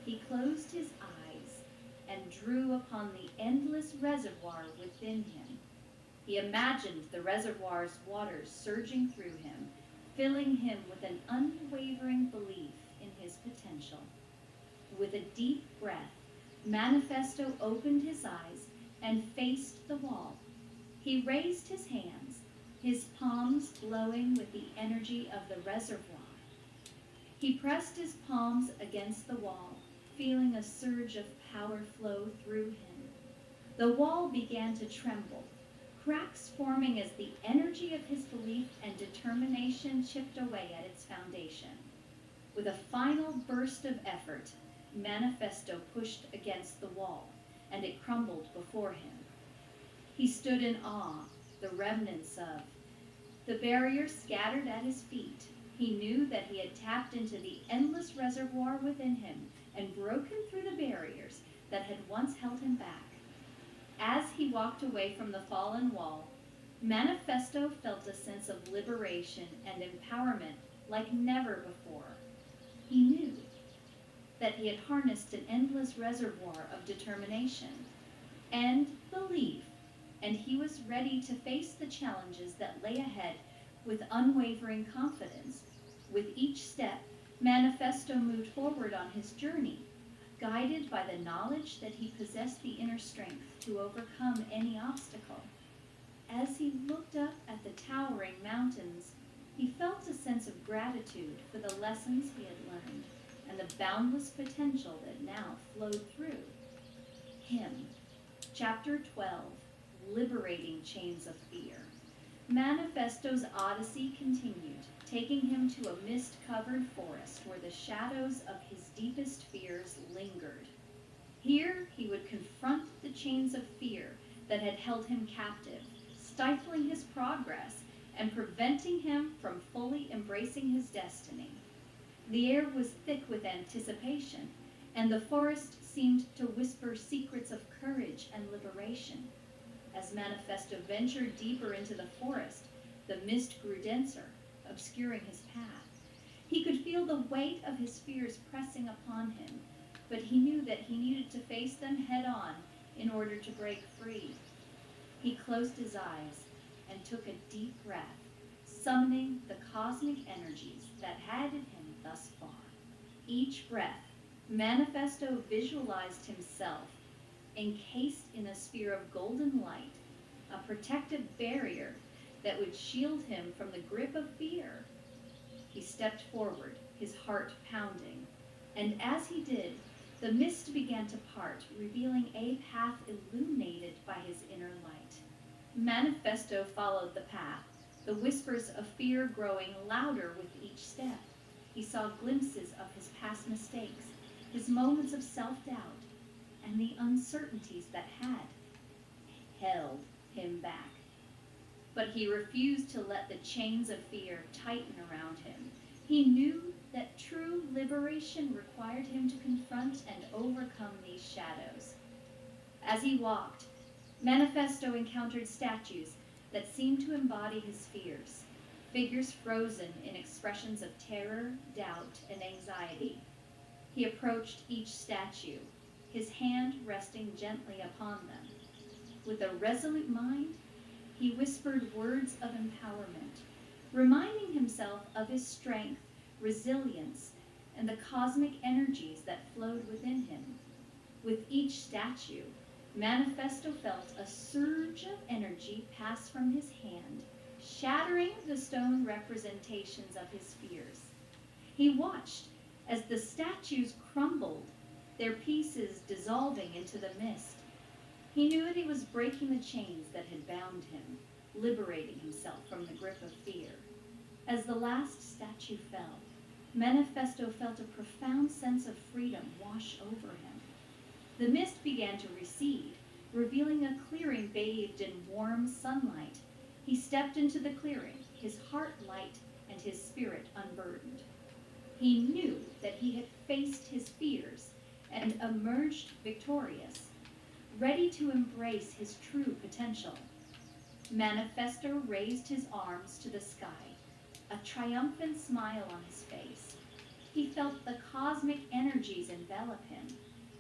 He closed his eyes and drew upon the endless reservoir within him. He imagined the reservoir's waters surging through him, filling him with an unwavering belief in his potential. With a deep breath, Manifesto opened his eyes and faced the wall. He raised his hands, his palms glowing with the energy of the reservoir. He pressed his palms against the wall, feeling a surge of power flow through him. The wall began to tremble, cracks forming as the energy of his belief and determination chipped away at its foundation. With a final burst of effort, Manifesto pushed against the wall, and it crumbled before him. He stood in awe, the remnants of the barrier scattered at his feet. He knew that he had tapped into the endless reservoir within him and broken through the barriers that had once held him back. As he walked away from the fallen wall, Manifesto felt a sense of liberation and empowerment like never before. He knew that he had harnessed an endless reservoir of determination and belief, and he was ready to face the challenges that lay ahead with unwavering confidence. With each step, Manifesto moved forward on his journey, guided by the knowledge that he possessed the inner strength to overcome any obstacle. As he looked up at the towering mountains, he felt a sense of gratitude for the lessons he had learned and the boundless potential that now flowed through him. Chapter 12, Liberating Chains of Fear. Manifesto's odyssey continued, taking him to a mist-covered forest where the shadows of his deepest fears lingered. Here he would confront the chains of fear that had held him captive, stifling his progress and preventing him from fully embracing his destiny. The air was thick with anticipation, and the forest seemed to whisper secrets of courage and liberation. As Manifesto ventured deeper into the forest, the mist grew denser, obscuring his path. He could feel the weight of his fears pressing upon him, but he knew that he needed to face them head-on in order to break free. He closed his eyes and took a deep breath, summoning the cosmic energies that had him thus far. Each breath, Manifesto visualized himself encased in a sphere of golden light, a protective barrier that would shield him from the grip of fear. He stepped forward, his heart pounding, and as he did, the mist began to part, revealing a path illuminated by his inner light. Manifesto followed the path, the whispers of fear growing louder with each step. He saw glimpses of his past mistakes, his moments of self-doubt, and the uncertainties that had held him back. But he refused to let the chains of fear tighten around him. He knew that true liberation required him to confront and overcome these shadows. As he walked, Manifesto encountered statues that seemed to embody his fears, figures frozen in expressions of terror, doubt, and anxiety. He approached each statue, his hand resting gently upon them. With a resolute mind, he whispered words of empowerment, reminding himself of his strength, resilience, and the cosmic energies that flowed within him. With each statue, Manifesto felt a surge of energy pass from his hand, shattering the stone representations of his fears. He watched as the statues crumbled, their pieces dissolving into the mist. He knew that he was breaking the chains that had bound him, liberating himself from the grip of fear. As the last statue fell, Manifesto felt a profound sense of freedom wash over him. The mist began to recede, revealing a clearing bathed in warm sunlight. He stepped into the clearing, his heart light and his spirit unburdened. He knew that he had faced his fears and emerged victorious, ready to embrace his true potential. Manifesto raised his arms to the sky, a triumphant smile on his face. He felt the cosmic energies envelop him,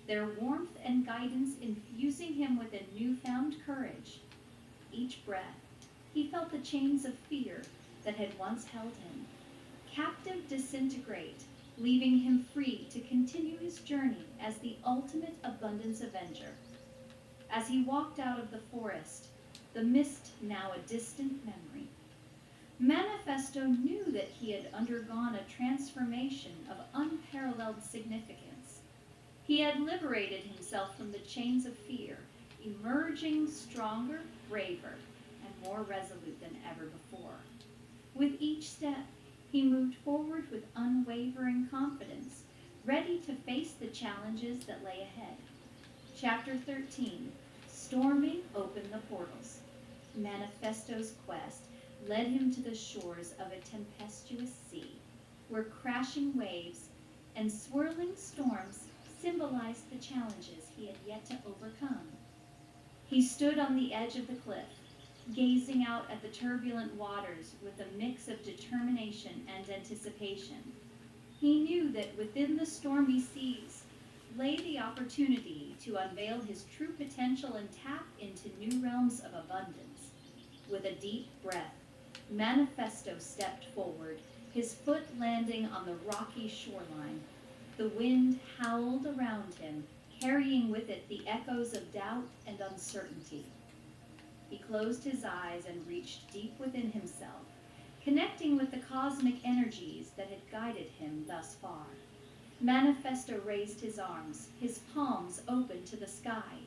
their warmth and guidance infusing him with a newfound courage. Each breath, he felt the chains of fear that had once held him, captive disintegrate, leaving him free to continue his journey as the ultimate abundance avenger. As he walked out of the forest, the mist now a distant memory, Manifesto knew that he had undergone a transformation of unparalleled significance. He had liberated himself from the chains of fear, emerging stronger, braver, and more resolute than ever before. With each step, he moved forward with unwavering confidence, ready to face the challenges that lay ahead. Chapter 13, Storming Open the Portals. Manifesto's quest led him to the shores of a tempestuous sea, where crashing waves and swirling storms symbolized the challenges he had yet to overcome. He stood on the edge of the cliff, gazing out at the turbulent waters with a mix of determination and anticipation. He knew that within the stormy seas lay the opportunity to unveil his true potential and tap into new realms of abundance. With a deep breath, Manifesto stepped forward, his foot landing on the rocky shoreline. The wind howled around him, carrying with it the echoes of doubt and uncertainty. He closed his eyes and reached deep within himself, connecting with the cosmic energies that had guided him thus far. Manifesto raised his arms, his palms open to the sky.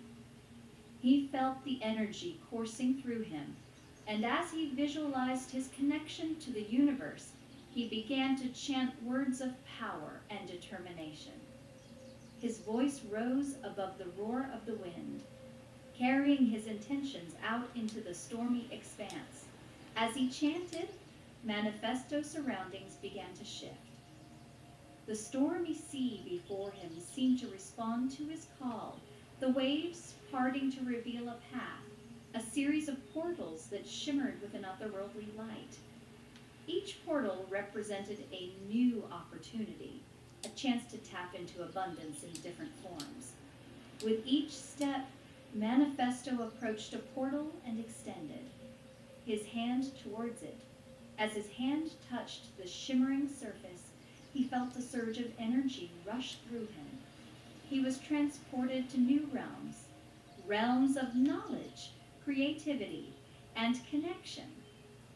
He felt the energy coursing through him, and as he visualized his connection to the universe, he began to chant words of power and determination. His voice rose above the roar of the wind, carrying his intentions out into the stormy expanse. As he chanted, Manifesto's surroundings began to shift. The stormy sea before him seemed to respond to his call, the waves parting to reveal a path, a series of portals that shimmered with an otherworldly light. Each portal represented a new opportunity, a chance to tap into abundance in different forms. With each step, Manifesto approached a portal and extended his hand towards it. As his hand touched the shimmering surface, he felt a surge of energy rush through him. He was transported to new realms, realms of knowledge, creativity, and connection.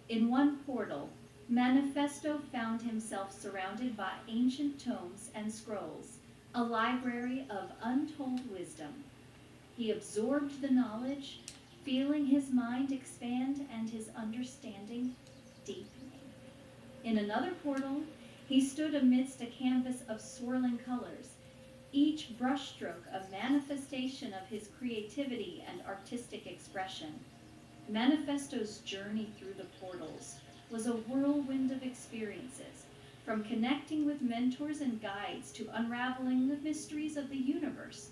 In one portal, Manifesto found himself surrounded by ancient tomes and scrolls, a library of untold wisdom. He absorbed the knowledge, feeling his mind expand and his understanding deepening. In another portal, he stood amidst a canvas of swirling colors, each brushstroke a manifestation of his creativity and artistic expression. Manifesto's journey through the portals was a whirlwind of experiences, from connecting with mentors and guides to unraveling the mysteries of the universe.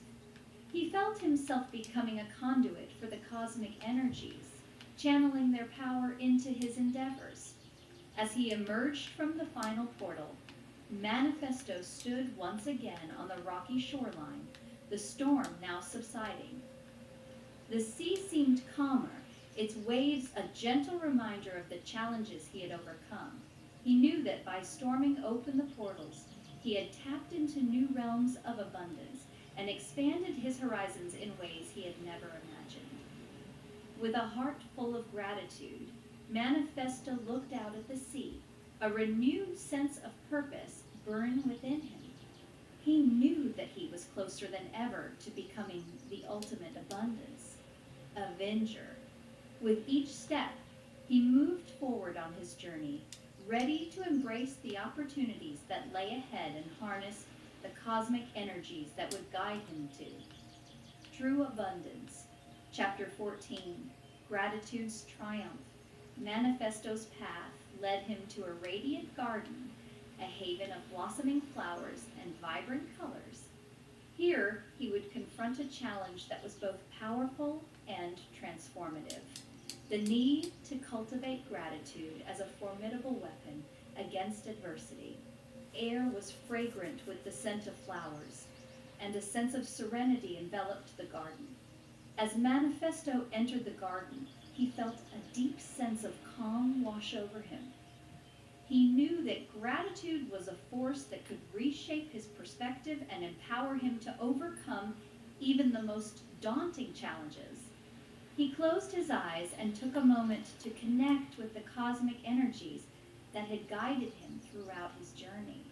He felt himself becoming a conduit for the cosmic energies, channeling their power into his endeavors. As he emerged from the final portal, Manifesto stood once again on the rocky shoreline, the storm now subsiding. The sea seemed calmer, its waves a gentle reminder of the challenges he had overcome. He knew that by storming open the portals, he had tapped into new realms of abundance, and expanded his horizons in ways he had never imagined. With a heart full of gratitude, Manifesto looked out at the sea. A renewed sense of purpose burned within him. He knew that he was closer than ever to becoming the ultimate abundance, avenger. With each step, he moved forward on his journey, ready to embrace the opportunities that lay ahead and harness the cosmic energies that would guide him to true abundance. Chapter 14, Gratitude's Triumph. Manifesto's path led him to a radiant garden, a haven of blossoming flowers and vibrant colors. Here, he would confront a challenge that was both powerful and transformative: the need to cultivate gratitude as a formidable weapon against adversity. Air was fragrant with the scent of flowers, and a sense of serenity enveloped the garden. As Manifesto entered the garden, he felt a deep sense of calm wash over him. He knew that gratitude was a force that could reshape his perspective and empower him to overcome even the most daunting challenges. He closed his eyes and took a moment to connect with the cosmic energies that had guided him throughout his journey.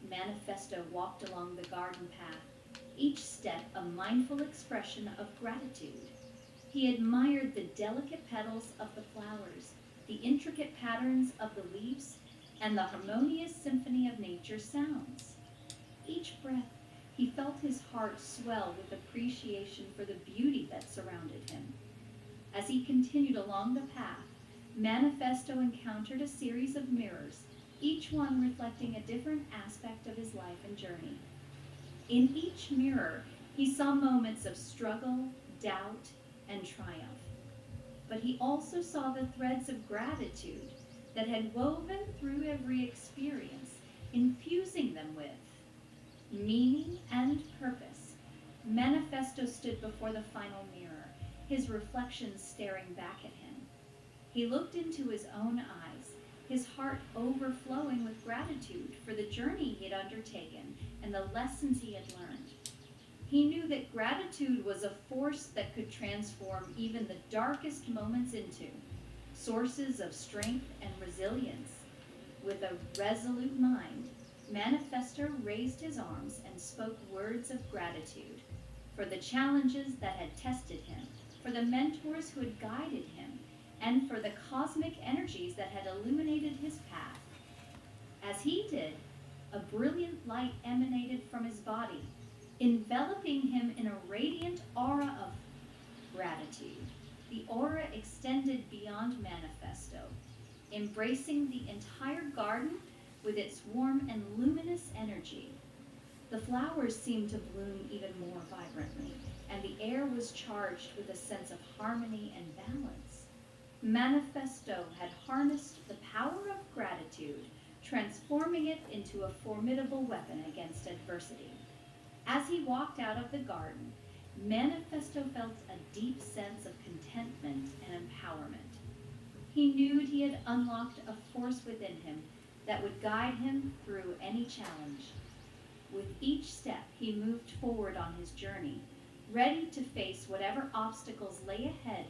Manifesto walked along the garden path, each step a mindful expression of gratitude. He admired the delicate petals of the flowers, the intricate patterns of the leaves, and the harmonious symphony of nature's sounds. Each breath, he felt his heart swell with appreciation for the beauty that surrounded him. As he continued along the path, Manifesto encountered a series of mirrors, each one reflecting a different aspect of his life and journey. In each mirror, he saw moments of struggle, doubt, and triumph. But he also saw the threads of gratitude that had woven through every experience, infusing them with meaning and purpose. Manifesto stood before the final mirror, his reflections staring back at him. He looked into his own eyes, his heart overflowing with gratitude for the journey he had undertaken and the lessons he had learned. He knew that gratitude was a force that could transform even the darkest moments into sources of strength and resilience. With a resolute mind, Manifesto raised his arms and spoke words of gratitude for the challenges that had tested him, for the mentors who had guided him, and for the cosmic energies that had illuminated his path. As he did, a brilliant light emanated from his body, enveloping him in a radiant aura of gratitude. The aura extended beyond Manifesto, embracing the entire garden with its warm and luminous energy. The flowers seemed to bloom even more vibrantly, and the air was charged with a sense of harmony and balance. Manifesto had harnessed the power of gratitude, transforming it into a formidable weapon against adversity. As he walked out of the garden, Manifesto felt a deep sense of contentment and empowerment. He knew he had unlocked a force within him that would guide him through any challenge. With each step, he moved forward on his journey, ready to face whatever obstacles lay ahead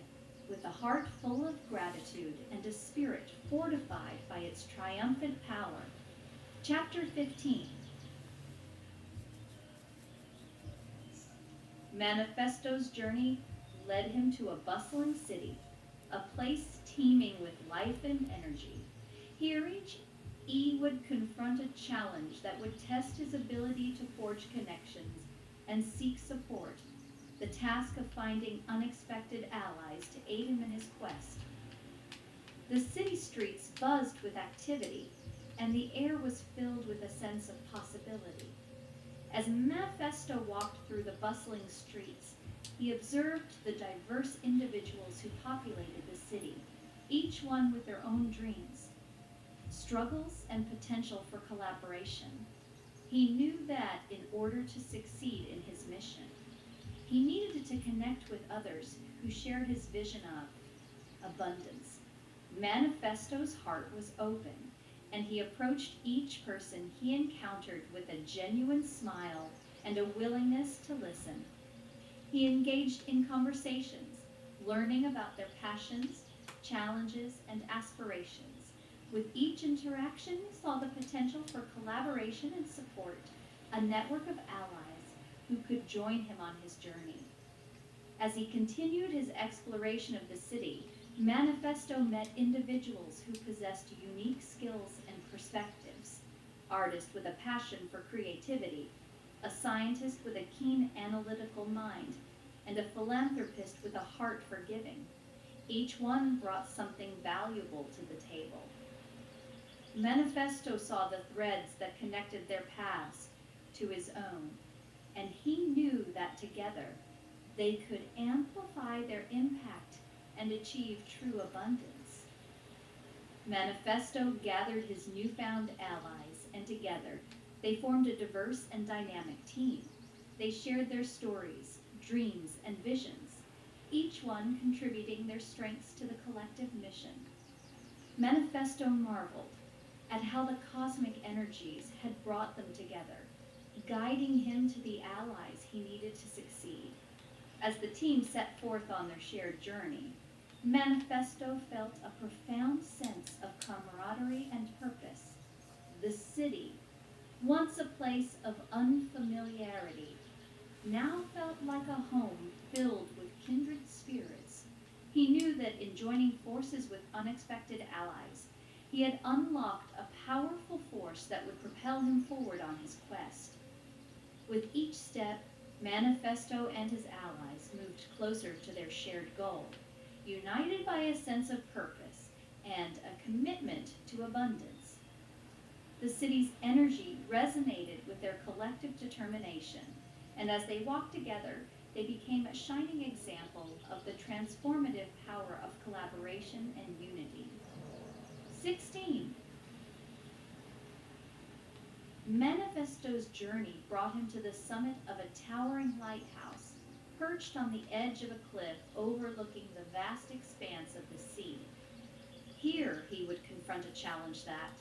with a heart full of gratitude and a spirit fortified by its triumphant power. Chapter 15. Manifesto's journey led him to a bustling city, a place teeming with life and energy. Here he would confront a challenge that would test his ability to forge connections and seek support, the task of finding unexpected allies to aid him in his quest. The city streets buzzed with activity, and the air was filled with a sense of possibility. As Manifesto walked through the bustling streets, he observed the diverse individuals who populated the city, each one with their own dreams, struggles, and potential for collaboration. He knew that in order to succeed in his mission, he needed to connect with others who shared his vision of abundance. Manifesto's heart was open, and he approached each person he encountered with a genuine smile and a willingness to listen. He engaged in conversations, learning about their passions, challenges, and aspirations. With each interaction, he saw the potential for collaboration and support, a network of allies who could join him on his journey. As he continued his exploration of the city, Manifesto met individuals who possessed unique skills and perspectives: artists with a passion for creativity, a scientist with a keen analytical mind, and a philanthropist with a heart for giving. Each one brought something valuable to the table. Manifesto saw the threads that connected their paths to his own, and he knew that together they could amplify their impact and achieve true abundance. Manifesto gathered his newfound allies, and together they formed a diverse and dynamic team. They shared their stories, dreams, and visions, each one contributing their strengths to the collective mission. Manifesto marveled at how the cosmic energies had brought them together, guiding him to the allies he needed to succeed. As the team set forth on their shared journey, Manifesto felt a profound sense of camaraderie and purpose. The city, once a place of unfamiliarity, now felt like a home filled with kindred spirits. He knew that in joining forces with unexpected allies, he had unlocked a powerful force that would propel him forward on his quest. With each step, Manifesto and his allies moved closer to their shared goal, united by a sense of purpose and a commitment to abundance. The city's energy resonated with their collective determination, and as they walked together, they became a shining example of the transformative power of collaboration and unity. 16. Manifesto's journey brought him to the summit of a towering lighthouse, perched on the edge of a cliff overlooking the vast expanse of the sea. Here he would confront a challenge that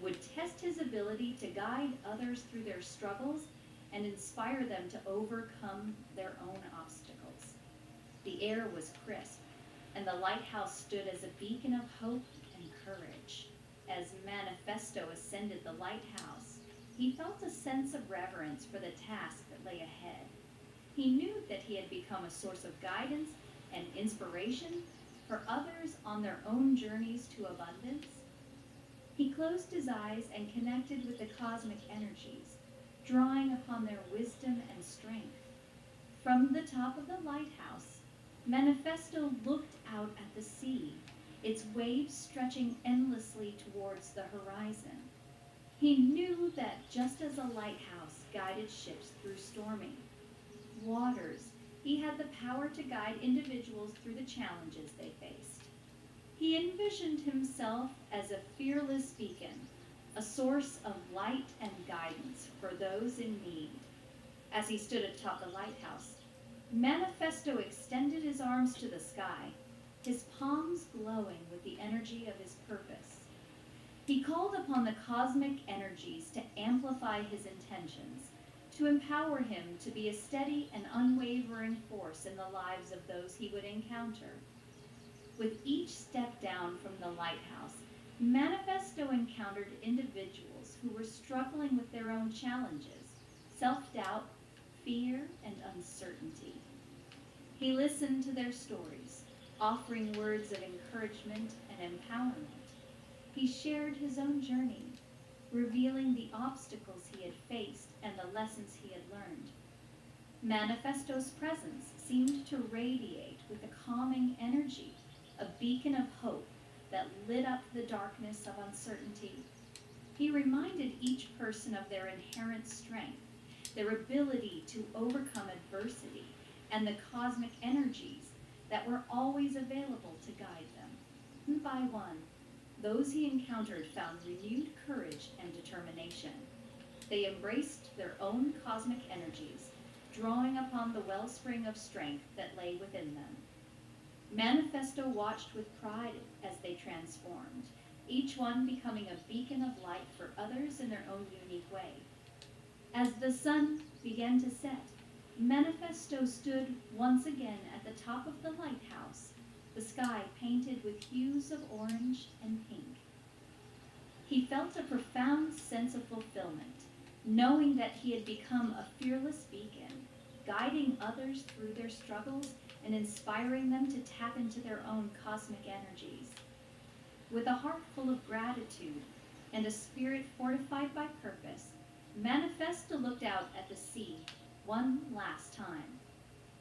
would test his ability to guide others through their struggles and inspire them to overcome their own obstacles. The air was crisp, and the lighthouse stood as a beacon of hope and courage. As Manifesto ascended the lighthouse, he felt a sense of reverence for the task that lay ahead. He knew that he had become a source of guidance and inspiration for others on their own journeys to abundance. He closed his eyes and connected with the cosmic energies, drawing upon their wisdom and strength. From the top of the lighthouse, Manifesto looked out at the sea, its waves stretching endlessly towards the horizon. He knew that just as a lighthouse guided ships through stormy waters, he had the power to guide individuals through the challenges they faced. He envisioned himself as a fearless beacon, a source of light and guidance for those in need. As he stood atop the lighthouse, Manifesto extended his arms to the sky, his palms glowing with the energy of his purpose. He called upon the cosmic energies to amplify his intentions, to empower him to be a steady and unwavering force in the lives of those he would encounter. With each step down from the lighthouse, Manifesto encountered individuals who were struggling with their own challenges, self-doubt, fear, and uncertainty. He listened to their stories, offering words of encouragement and empowerment. He shared his own journey, revealing the obstacles he had faced and the lessons he had learned. Manifesto's presence seemed to radiate with a calming energy, a beacon of hope that lit up the darkness of uncertainty. He reminded each person of their inherent strength, their ability to overcome adversity, and the cosmic energies that were always available to guide them. One by one, those he encountered found renewed courage and determination. They embraced their own cosmic energies, drawing upon the wellspring of strength that lay within them. Manifesto watched with pride as they transformed, each one becoming a beacon of light for others in their own unique way. As the sun began to set, Manifesto stood once again at the top of the lighthouse, the sky painted with hues of orange and pink. He felt a profound sense of fulfillment, knowing that he had become a fearless beacon, guiding others through their struggles and inspiring them to tap into their own cosmic energies. With a heart full of gratitude and a spirit fortified by purpose, Manifesto looked out at the sea one last time.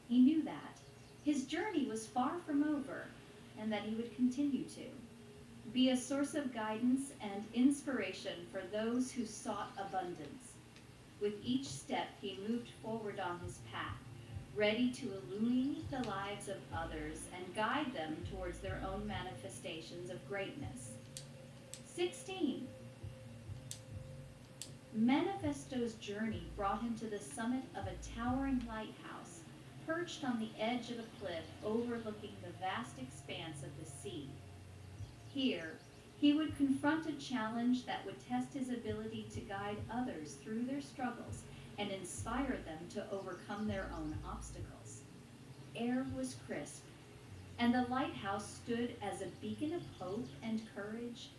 He knew that his journey was far from over and that he would continue to be a source of guidance and inspiration for those who sought abundance. With each step, he moved forward on his path, ready to illuminate the lives of others and guide them towards their own manifestations of greatness. 16. Manifesto's journey brought him to the summit of a towering lighthouse, perched on the edge of a cliff overlooking the vast expanse of the sea. Here, he would confront a challenge that would test his ability to guide others through their struggles and inspire them to overcome their own obstacles. Air was crisp, and the lighthouse stood as a beacon of hope and courage.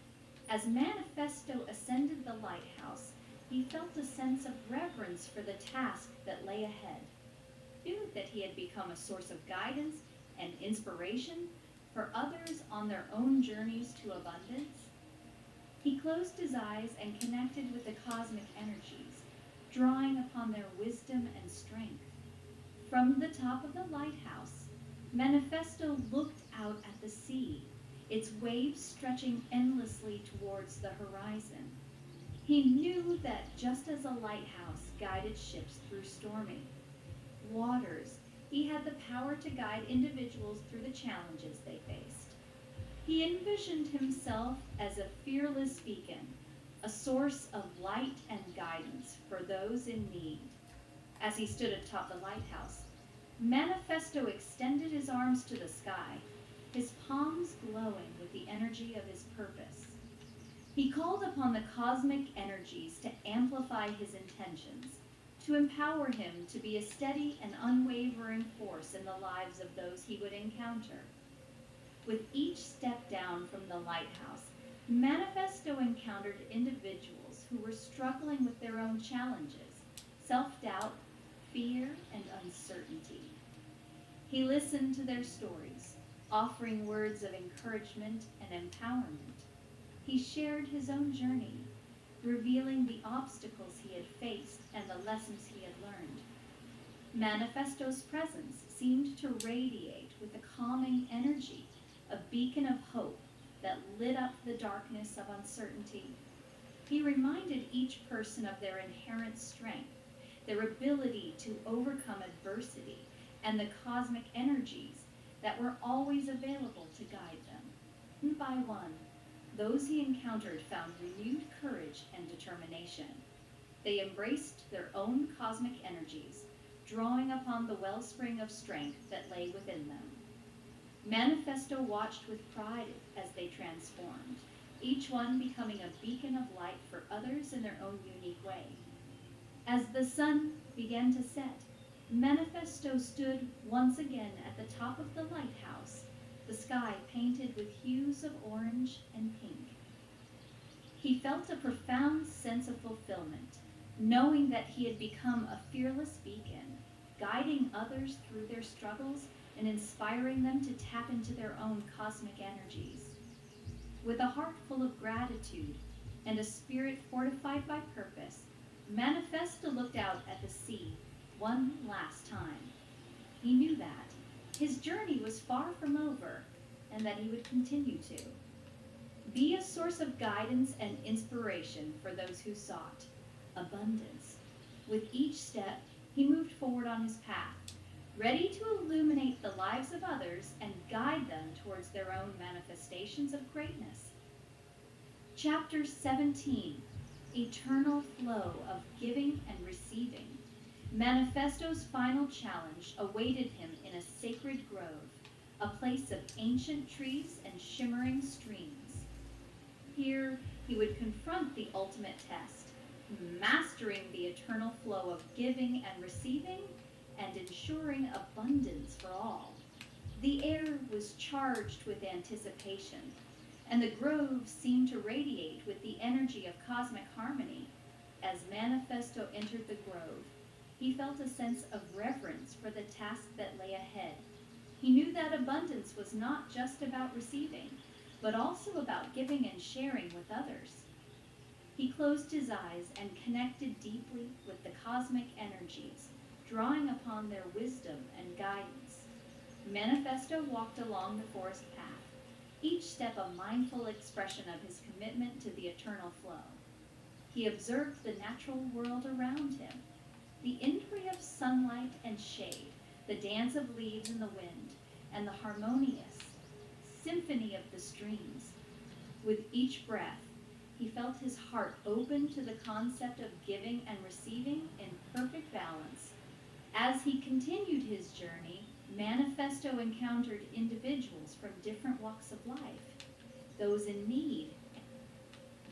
As Manifesto ascended the lighthouse, he felt a sense of reverence for the task that lay ahead. He knew that he had become a source of guidance and inspiration for others on their own journeys to abundance. He closed his eyes and connected with the cosmic energies, drawing upon their wisdom and strength. From the top of the lighthouse, Manifesto looked out at the sea, its waves stretching endlessly towards the horizon. He knew that just as a lighthouse guided ships through stormy waters, he had the power to guide individuals through the challenges they faced. He envisioned himself as a fearless beacon, a source of light and guidance for those in need. As he stood atop the lighthouse, Manifesto extended his arms to the sky, his palms glowing with the energy of his purpose. He called upon the cosmic energies to amplify his intentions, to empower him to be a steady and unwavering force in the lives of those he would encounter. With each step down from the lighthouse, Manifesto encountered individuals who were struggling with their own challenges, self-doubt, fear, and uncertainty. He listened to their stories, offering words of encouragement and empowerment. He shared his own journey, revealing the obstacles he had faced and the lessons he had learned. Manifesto's presence seemed to radiate with a calming energy, a beacon of hope that lit up the darkness of uncertainty. He reminded each person of their inherent strength, their ability to overcome adversity, and the cosmic energies that were always available to guide them. One by one, those he encountered found renewed courage and determination. They embraced their own cosmic energies, drawing upon the wellspring of strength that lay within them. Manifesto watched with pride as they transformed, each one becoming a beacon of light for others in their own unique way. As the sun began to set, Manifesto stood once again at the top of the lighthouse, the sky painted with hues of orange and pink. He felt a profound sense of fulfillment, knowing that he had become a fearless beacon, guiding others through their struggles and inspiring them to tap into their own cosmic energies. With a heart full of gratitude and a spirit fortified by purpose, Manifesto looked out at the sea one last time. He knew that his journey was far from over and that he would continue to be a source of guidance and inspiration for those who sought abundance. With each step, he moved forward on his path, ready to illuminate the lives of others and guide them towards their own manifestations of greatness. Chapter 17, Eternal Flow of Giving and Receiving. Manifesto's final challenge awaited him in a sacred grove, a place of ancient trees and shimmering streams. Here, he would confront the ultimate test, mastering the eternal flow of giving and receiving, and ensuring abundance for all. The air was charged with anticipation, and the grove seemed to radiate with the energy of cosmic harmony. As Manifesto entered the grove, he felt a sense of reverence for the task that lay ahead. He knew that abundance was not just about receiving, but also about giving and sharing with others. He closed his eyes and connected deeply with the cosmic energies, drawing upon their wisdom and guidance. Manifesto walked along the forest path, each step a mindful expression of his commitment to the eternal flow. He observed the natural world around him, the entry of sunlight and shade, the dance of leaves in the wind, and the harmonious symphony of the streams. With each breath, he felt his heart open to the concept of giving and receiving in perfect balance. As he continued his journey, Manifesto encountered individuals from different walks of life, those in need,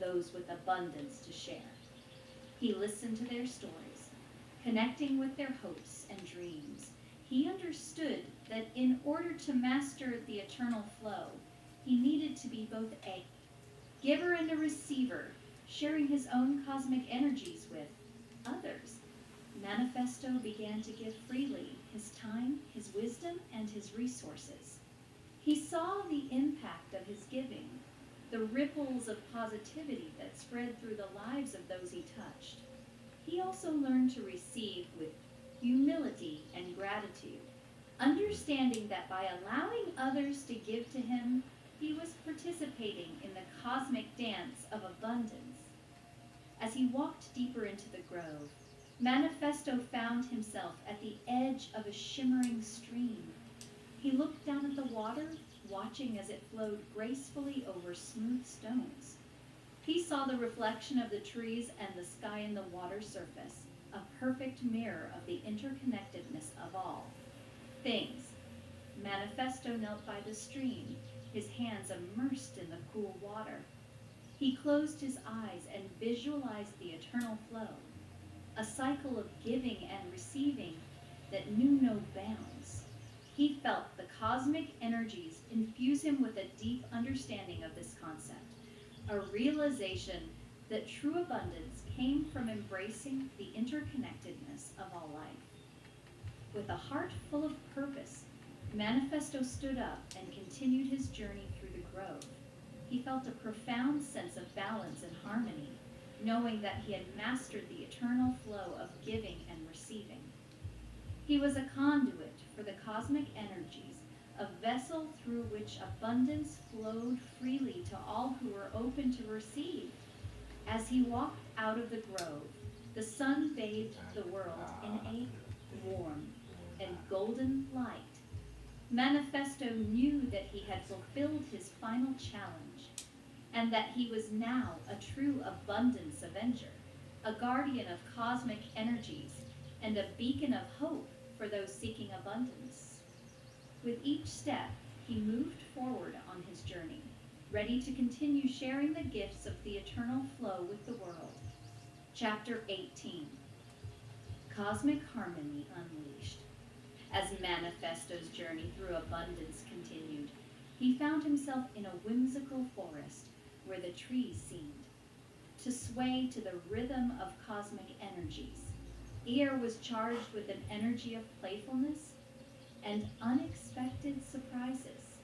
those with abundance to share. He listened to their stories, connecting with their hopes and dreams. He understood that in order to master the eternal flow, he needed to be both a giver and a receiver, sharing his own cosmic energies with others. Manifesto began to give freely his time, his wisdom, and his resources. He saw the impact of his giving, the ripples of positivity that spread through the lives of those he touched. He also learned to receive with humility and gratitude, understanding that by allowing others to give to him, he was participating in the cosmic dance of abundance. As he walked deeper into the grove, Manifesto found himself at the edge of a shimmering stream. He looked down at the water, watching as it flowed gracefully over smooth stones. He saw the reflection of the trees and the sky in the water surface, a perfect mirror of the interconnectedness of all things. Manifesto knelt by the stream, his hands immersed in the cool water. He closed his eyes and visualized the eternal flow, a cycle of giving and receiving that knew no bounds. He felt the cosmic energies infuse him with a deep understanding of this concept, a realization that true abundance came from embracing the interconnectedness of all life. With a heart full of purpose, Manifesto stood up and continued his journey through the grove. He felt a profound sense of balance and harmony, knowing that he had mastered the eternal flow of giving and receiving. He was a conduit for the cosmic energies, a vessel through which abundance flowed freely to all who were open to receive. As he walked out of the grove, the sun bathed the world in a warm and golden light. Manifesto knew that he had fulfilled his final challenge, and that he was now a true abundance avenger, a guardian of cosmic energies, and a beacon of hope for those seeking abundance. With each step, he moved forward on his journey, ready to continue sharing the gifts of the eternal flow with the world. Chapter 18, Cosmic Harmony Unleashed. As Manifesto's journey through abundance continued, he found himself in a whimsical forest where the trees seemed to sway to the rhythm of cosmic energies. The air was charged with an energy of playfulness and unexpected surprises.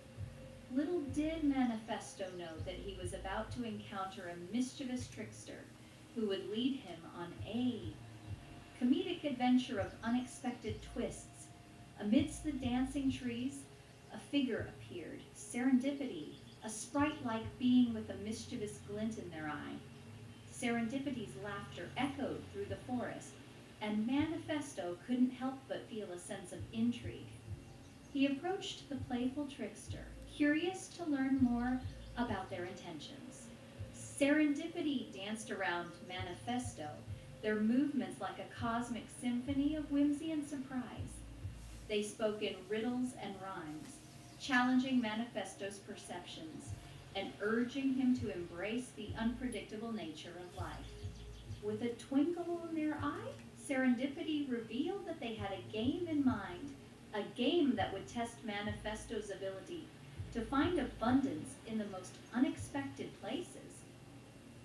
Little did Manifesto know that he was about to encounter a mischievous trickster who would lead him on a comedic adventure of unexpected twists. Amidst the dancing trees, a figure appeared, Serendipity, a sprite-like being with a mischievous glint in their eye. Serendipity's laughter echoed through the forest, and Manifesto couldn't help but feel a sense of intrigue. He approached the playful trickster, curious to learn more about their intentions. Serendipity danced around Manifesto, their movements like a cosmic symphony of whimsy and surprise. They spoke in riddles and rhymes, challenging Manifesto's perceptions and urging him to embrace the unpredictable nature of life. With a twinkle in their eye, Serendipity revealed that they had a game in mind, a game that would test Manifesto's ability to find abundance in the most unexpected places.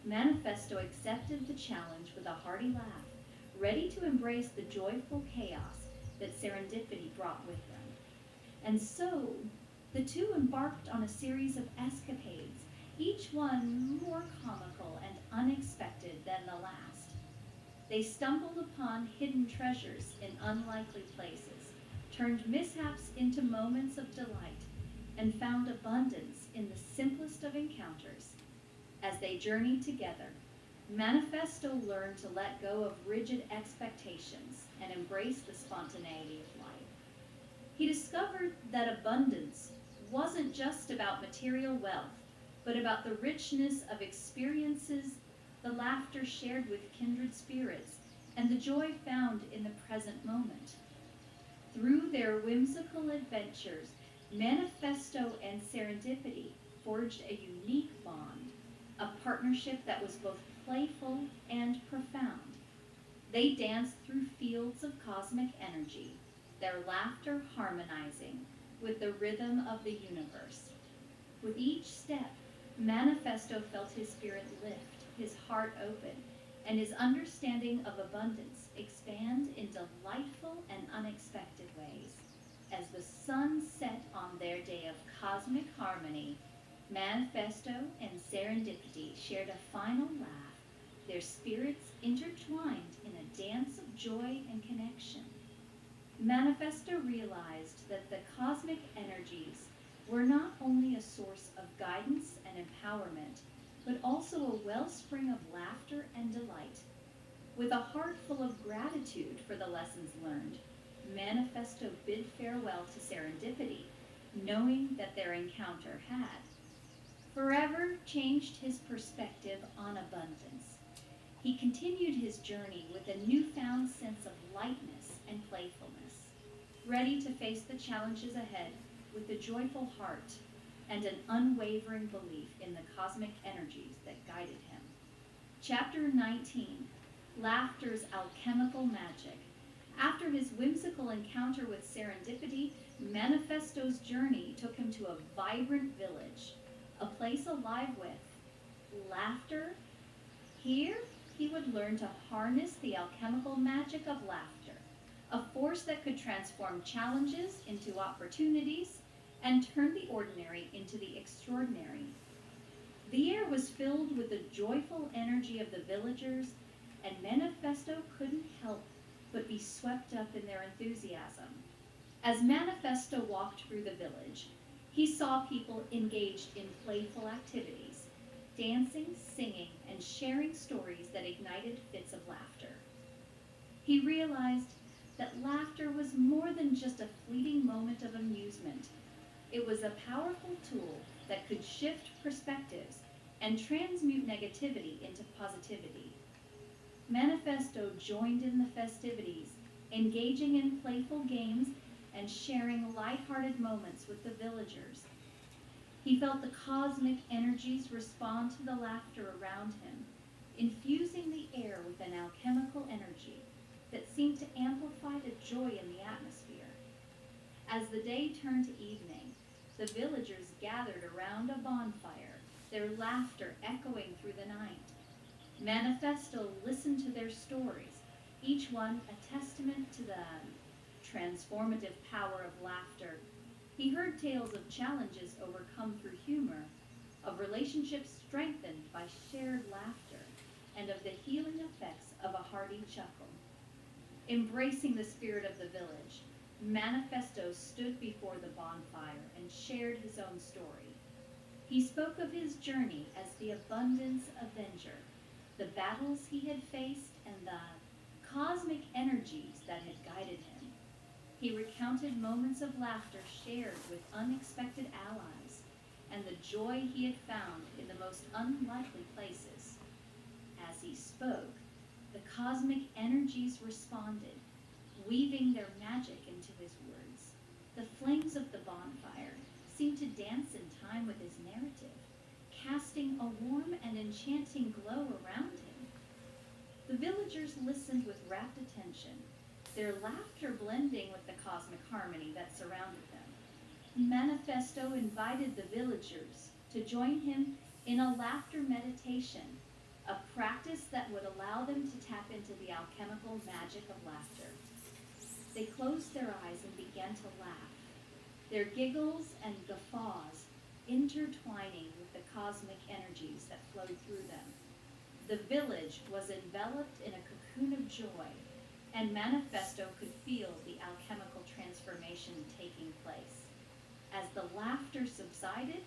Manifesto accepted the challenge with a hearty laugh, ready to embrace the joyful chaos that Serendipity brought with them. And so, the two embarked on a series of escapades, each one more comical and unexpected than the last. They stumbled upon hidden treasures in unlikely places, turned mishaps into moments of delight, and found abundance in the simplest of encounters. As they journeyed together, Manifesto learned to let go of rigid expectations and embrace the spontaneity of life. He discovered that abundance wasn't just about material wealth, but about the richness of experiences, the laughter shared with kindred spirits, and the joy found in the present moment. Through their whimsical adventures, Manifesto and Serendipity forged a unique bond, a partnership that was both playful and profound. They danced through fields of cosmic energy, their laughter harmonizing with the rhythm of the universe. With each step, Manifesto felt his spirit lift, his heart open, and his understanding of abundance expand in delightful and unexpected ways. As the sun set on their day of cosmic harmony, Manifesto and Serendipity shared a final laugh, their spirits intertwined in a dance of joy and connection. Manifesto realized that the cosmic energies were not only a source of guidance and empowerment, but also a wellspring of laughter and delight. With a heart full of gratitude for the lessons learned, Manifesto bid farewell to Serendipity, knowing that their encounter had forever changed his perspective on abundance. He continued his journey with a newfound sense of lightness and playfulness, ready to face the challenges ahead with a joyful heart and an unwavering belief in the cosmic energies that guided him. Chapter 19, Laughter's Alchemical Magic. After his whimsical encounter with Serendipity, Manifesto's journey took him to a vibrant village, a place alive with laughter. Here, he would learn to harness the alchemical magic of laughter, a force that could transform challenges into opportunities and turn the ordinary into the extraordinary. The air was filled with the joyful energy of the villagers, and Manifesto couldn't help but be swept up in their enthusiasm. As Manifesto walked through the village, he saw people engaged in playful activities, dancing, singing, and sharing stories that ignited fits of laughter. He realized that laughter was more than just a fleeting moment of amusement. It was a powerful tool that could shift perspectives and transmute negativity into positivity. Manifesto joined in the festivities, engaging in playful games and sharing light-hearted moments with the villagers. He felt the cosmic energies respond to the laughter around him, infusing the air with an alchemical energy that seemed to amplify the joy in the atmosphere. As the day turned to evening, the villagers gathered around a bonfire, their laughter echoing through the night. Manifesto listened to their stories, each one a testament to the transformative power of laughter. He heard tales of challenges overcome through humor, of relationships strengthened by shared laughter, and of the healing effects of a hearty chuckle. Embracing the spirit of the village, Manifesto stood before the bonfire and shared his own story. He spoke of his journey as the abundance avenger, the battles he had faced, and the cosmic energies that had guided him. He recounted moments of laughter shared with unexpected allies, and the joy he had found in the most unlikely places. As he spoke, the cosmic energies responded, weaving their magic into his words. The flames of the bonfire seemed to dance in time with his narrative, casting a warm and enchanting glow around him. The villagers listened with rapt attention, their laughter blending with the cosmic harmony that surrounded them. Manifesto invited the villagers to join him in a laughter meditation, a practice that would allow them to tap into the alchemical magic of laughter. They closed their eyes and began to laugh, their giggles and guffaws intertwining with the cosmic energies that flowed through them. The village was enveloped in a cocoon of joy, and Manifesto could feel the alchemical transformation taking place. As the laughter subsided,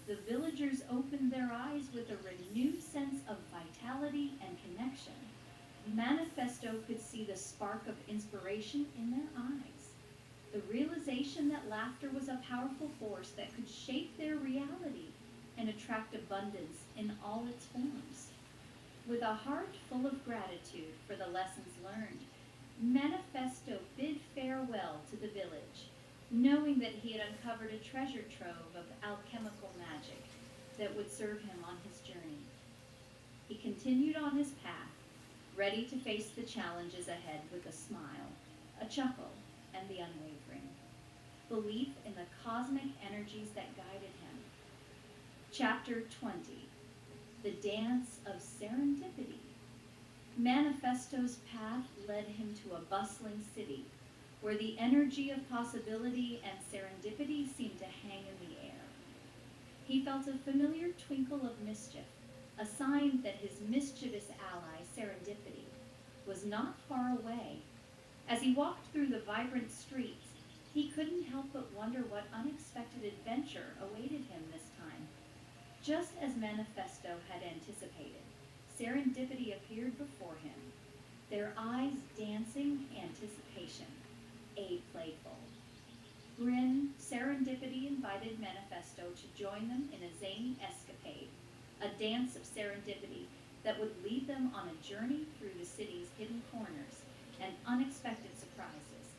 the villagers opened their eyes with a renewed sense of vitality and connection. Manifesto could see the spark of inspiration in their eyes, the realization that laughter was a powerful force that could shape their reality and attract abundance in all its forms. With a heart full of gratitude for the lessons learned, Manifesto bid farewell to the village, knowing that he had uncovered a treasure trove of alchemical magic that would serve him on his journey. He continued on his path, ready to face the challenges ahead with a smile, a chuckle, and the unwavering belief in the cosmic energies that guided him. Chapter 20. The Dance of Serendipity. Manifesto's path led him to a bustling city, where the energy of possibility and serendipity seemed to hang in the air. He felt a familiar twinkle of mischief, a sign that his mischievous ally, serendipity, was not far away. As he walked through the vibrant streets, he couldn't help but wonder what unexpected adventure awaited him this time. Just as Manifesto had anticipated, serendipity appeared before him, their eyes dancing anticipation, a playful grin. Serendipity invited Manifesto to join them in a zany escapade, a dance of serendipity that would lead them on a journey through the city's hidden corners and unexpected surprises.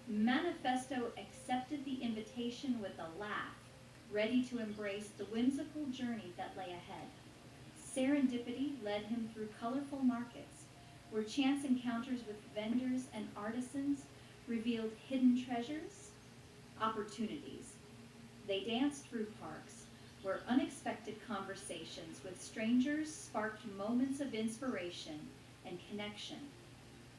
Manifesto accepted the invitation with a laugh, ready to embrace the whimsical journey that lay ahead. Serendipity led him through colorful markets, where chance encounters with vendors and artisans revealed hidden treasures, opportunities. They danced through parks, where unexpected conversations with strangers sparked moments of inspiration and connection.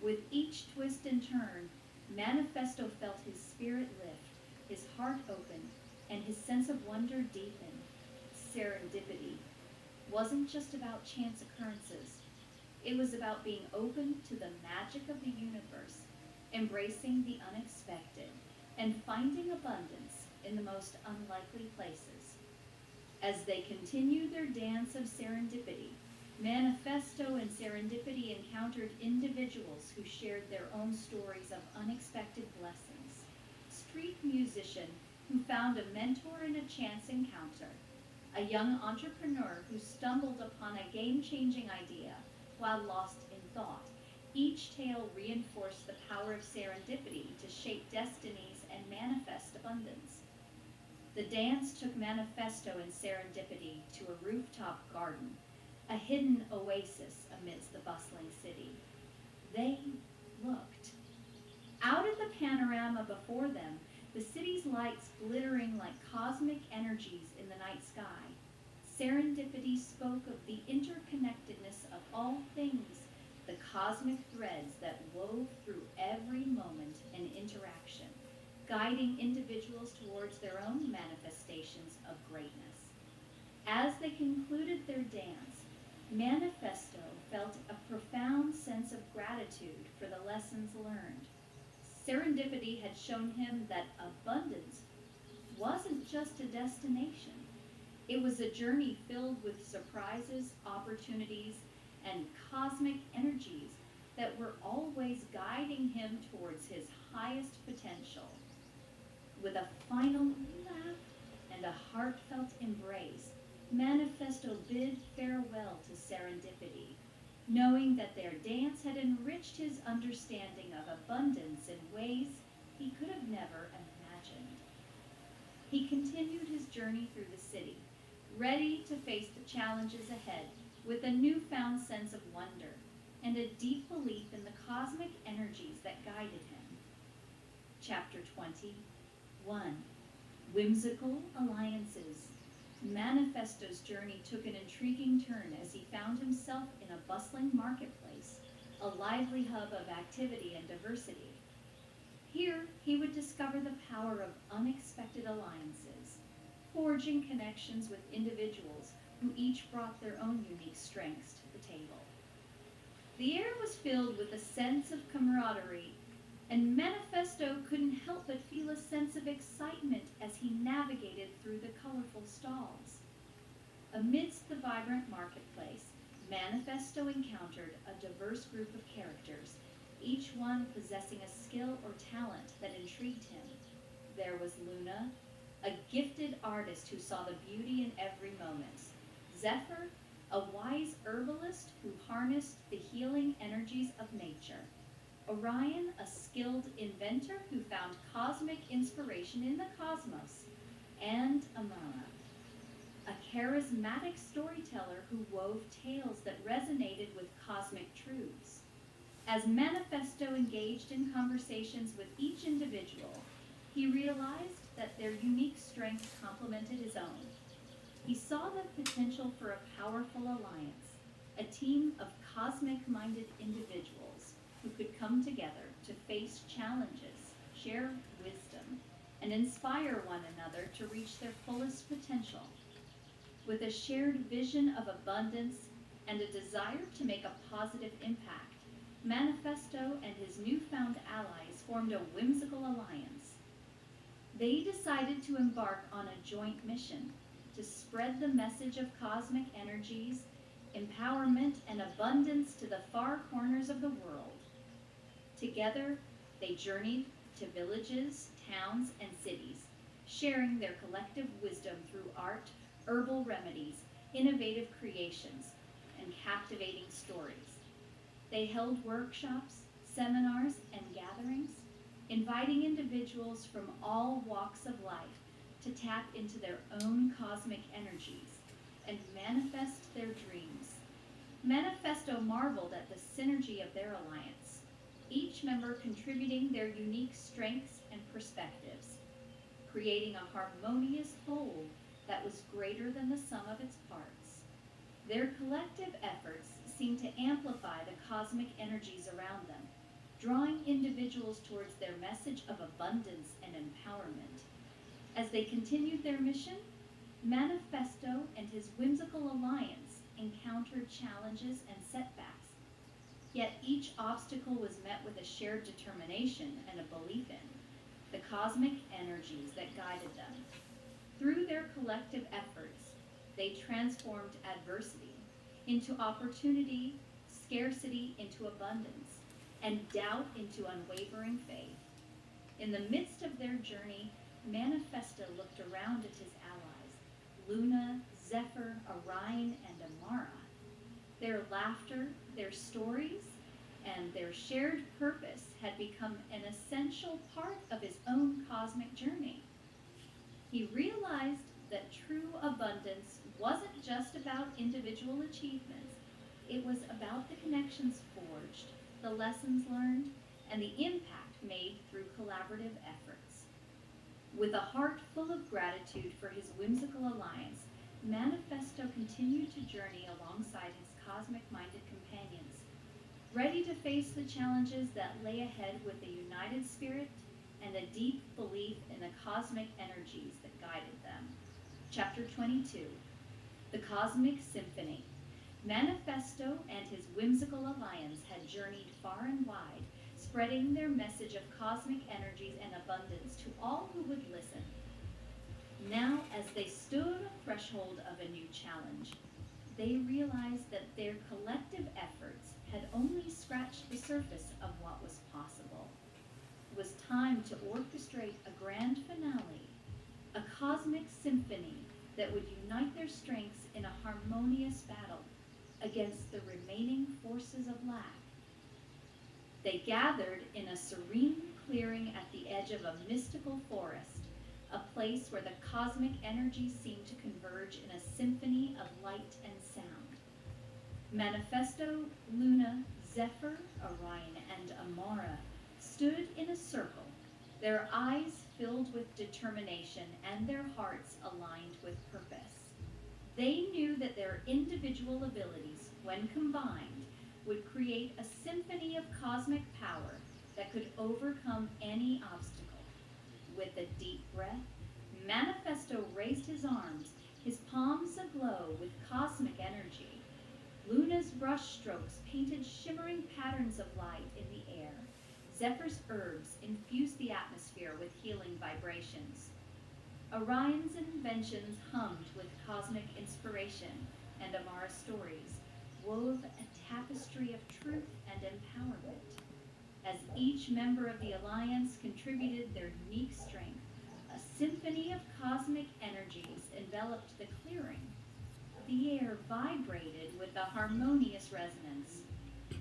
With each twist and turn, Manifesto felt his spirit lift, his heart open, and his sense of wonder deepen. Serendipity wasn't just about chance occurrences. It was about being open to the magic of the universe, embracing the unexpected, and finding abundance in the most unlikely places. As they continued their dance of serendipity, Manifesto and Serendipity encountered individuals who shared their own stories of unexpected blessings. Street musician who found a mentor in a chance encounter, a young entrepreneur who stumbled upon a game-changing idea while lost in thought. Each tale reinforced the power of serendipity to shape destinies and manifest abundance. The dance took Manifesto and Serendipity to a rooftop garden, a hidden oasis amidst the bustling city. They looked. Out at the panorama before them, the city's lights glittering like cosmic energies in the night sky. Serendipity spoke of the interconnectedness of all things, the cosmic threads that wove through every moment and interaction, guiding individuals towards their own manifestations of greatness. As they concluded their dance, Manifesto felt a profound sense of gratitude for the lessons learned. Serendipity had shown him that abundance wasn't just a destination. It was a journey filled with surprises, opportunities, and cosmic energies that were always guiding him towards his highest potential. With a final laugh and a heartfelt embrace, Manifesto bid farewell to Serendipity, knowing that their dance had enriched his understanding of abundance in ways he could have never imagined. He continued his journey through the city, ready to face the challenges ahead with a newfound sense of wonder. and a deep belief in the cosmic energies that guided him. Chapter 21. Whimsical Alliances. Manifesto's journey took an intriguing turn as he found himself in a bustling marketplace, a lively hub of activity and diversity. Here, he would discover the power of unexpected alliances, forging connections with individuals who each brought their own unique strengths to the table. The air was filled with a sense of camaraderie, and Manifesto couldn't help but feel a sense of excitement as he navigated through the colorful stalls. Amidst the vibrant marketplace, Manifesto encountered a diverse group of characters, each one possessing a skill or talent that intrigued him. There was Luna, a gifted artist who saw the beauty in every moment. Zephyr, a wise herbalist who harnessed the healing energies of nature. Orion, a skilled inventor who found cosmic inspiration in the cosmos. And Amara, a charismatic storyteller who wove tales that resonated with cosmic truths. As Manifesto engaged in conversations with each individual, he realized that their unique strengths complemented his own. He saw the potential for a powerful alliance, a team of cosmic-minded individuals who could come together to face challenges, share wisdom, and inspire one another to reach their fullest potential. With a shared vision of abundance and a desire to make a positive impact, Manifesto and his newfound allies formed a whimsical alliance. They decided to embark on a joint mission to spread the message of cosmic energies, empowerment, and abundance to the far corners of the world. Together, they journeyed to villages, towns, and cities, sharing their collective wisdom through art, herbal remedies, innovative creations, and captivating stories. They held workshops, seminars, and gatherings, inviting individuals from all walks of life to tap into their own cosmic energies and manifest their dreams. Manifesto marveled at the synergy of their alliance, each member contributing their unique strengths and perspectives, creating a harmonious whole that was greater than the sum of its parts. Their collective efforts seemed to amplify the cosmic energies around them, drawing individuals towards their message of abundance and empowerment. As they continued their mission, Manifesto and his whimsical alliance encountered challenges and setbacks. Yet each obstacle was met with a shared determination and a belief in the cosmic energies that guided them. Through their collective efforts, they transformed adversity into opportunity, scarcity into abundance, and doubt into unwavering faith. In the midst of their journey, Manifesto looked around at his allies, Luna, Zephyr, Orion, and Amara. Their laughter, their stories, and their shared purpose had become an essential part of his own cosmic journey. He realized that true abundance wasn't just about individual achievements. It was about the connections forged, the lessons learned, and the impact made through collaborative efforts. With a heart full of gratitude for his whimsical alliance, Manifesto continued to journey alongside his cosmic-minded companions, ready to face the challenges that lay ahead with a united spirit and a deep belief in the cosmic energies that guided them. Chapter 22. The Cosmic Symphony. Manifesto and his whimsical alliance had journeyed far and wide, spreading their message of cosmic energies and abundance to all who would listen. Now, as they stood on the threshold of a new challenge, they realized that their collective efforts had only scratched the surface of what was possible. It was time to orchestrate a grand finale, a cosmic symphony that would unite their strengths in a harmonious battle against the remaining forces of lack. They gathered in a serene clearing at the edge of a mystical forest, a place where the cosmic energies seemed to converge in a symphony of light and sound. Manifesto, Luna, Zephyr, Orion, and Amara stood in a circle, their eyes filled with determination and their hearts aligned with purpose. They knew that their individual abilities, when combined, would create a symphony of cosmic power that could overcome any obstacle. With a deep breath, Manifesto raised his arms, his palms aglow with cosmic energy. Luna's brushstrokes painted shimmering patterns of light in the air. Zephyr's herbs infused the atmosphere with healing vibrations. Orion's inventions hummed with cosmic inspiration, and Amara's stories wove a tapestry of truth and empowerment. As each member of the alliance contributed their unique strength, a symphony of cosmic energies enveloped the clearing. The air vibrated with a harmonious resonance,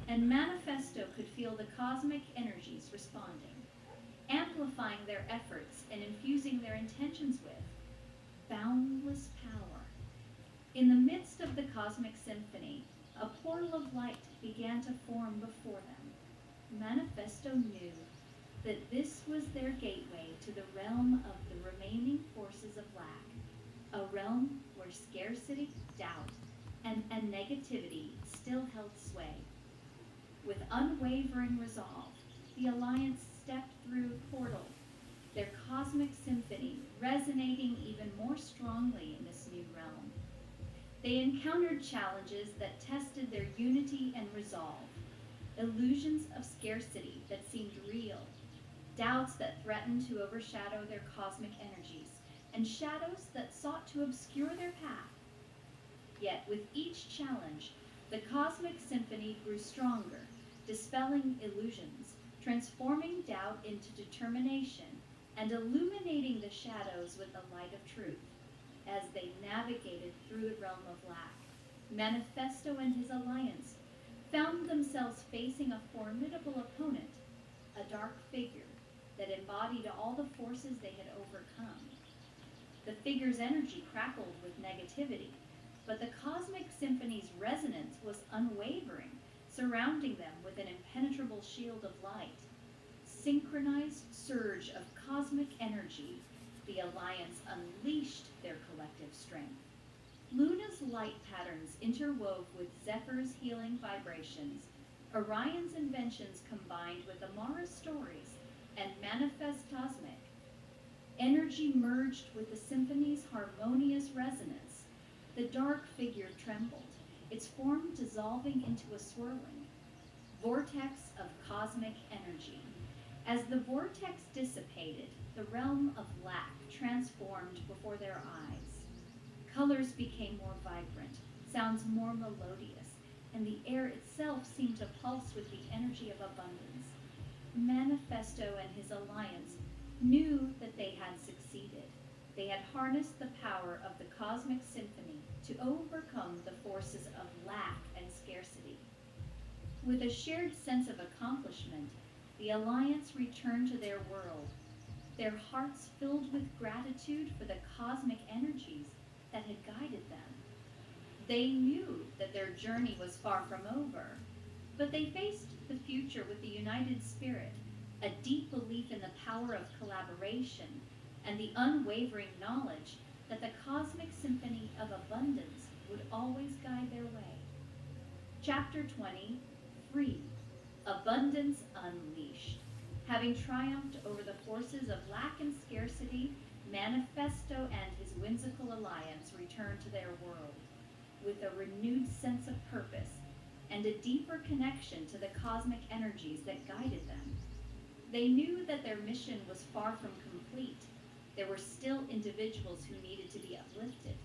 and Manifesto could feel the cosmic energies responding, amplifying their efforts and infusing their intentions with boundless power. In the midst of the cosmic symphony, a portal of light began to form before them. Manifesto knew that this was their gateway to the realm of the remaining forces of lack, a realm where scarcity, doubt, and negativity still held sway. With unwavering resolve, the Alliance stepped through the portal, their cosmic symphony resonating even more strongly in this new realm. They encountered challenges that tested their unity and resolve, illusions of scarcity that seemed real, doubts that threatened to overshadow their cosmic energies, and shadows that sought to obscure their path. Yet with each challenge, the cosmic symphony grew stronger, dispelling illusions, transforming doubt into determination, and illuminating the shadows with the light of truth. As they navigated through the realm of lack, Manifesto and his alliance found themselves facing a formidable opponent, a dark figure that embodied all the forces they had overcome. The figure's energy crackled with negativity, but the cosmic symphony's resonance was unwavering, surrounding them with an impenetrable shield of light. Synchronized surge of cosmic energy, the Alliance unleashed their collective strength. Luna's light patterns interwove with Zephyr's healing vibrations, Orion's inventions combined with Amara's stories, and Manifest Cosmic. Energy merged with the symphony's harmonious resonance. The dark figure trembled, its form dissolving into a swirling vortex of cosmic energy. As the vortex dissipated, the realm of lack transformed before their eyes. Colors became more vibrant, sounds more melodious, and the air itself seemed to pulse with the energy of abundance. Manifesto and his alliance knew that they had succeeded. They had harnessed the power of the cosmic symphony to overcome the forces of lack and scarcity. With a shared sense of accomplishment, the alliance returned to their world, their hearts filled with gratitude for the cosmic energies that had guided them. They knew that their journey was far from over, but they faced the future with a united spirit, a deep belief in the power of collaboration, and the unwavering knowledge that the cosmic symphony of abundance would always guide their way. Chapter 20, Free, Abundance Unleashed. Having triumphed over the forces of lack and scarcity, Manifesto and his whimsical alliance returned to their world with a renewed sense of purpose and a deeper connection to the cosmic energies that guided them. They knew that their mission was far from complete. There were still individuals who needed to be uplifted,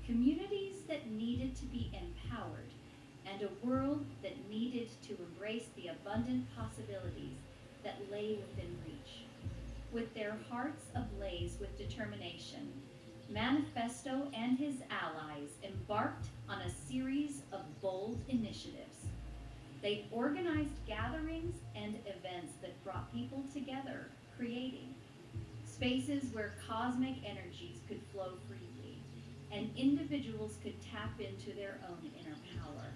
communities that needed to be empowered, and a world that needed to embrace the abundant possibilities that lay within reach. With their hearts ablaze with determination, Manifesto and his allies embarked on a series of bold initiatives. They organized gatherings and events that brought people together, creating spaces where cosmic energies could flow freely and individuals could tap into their own inner power.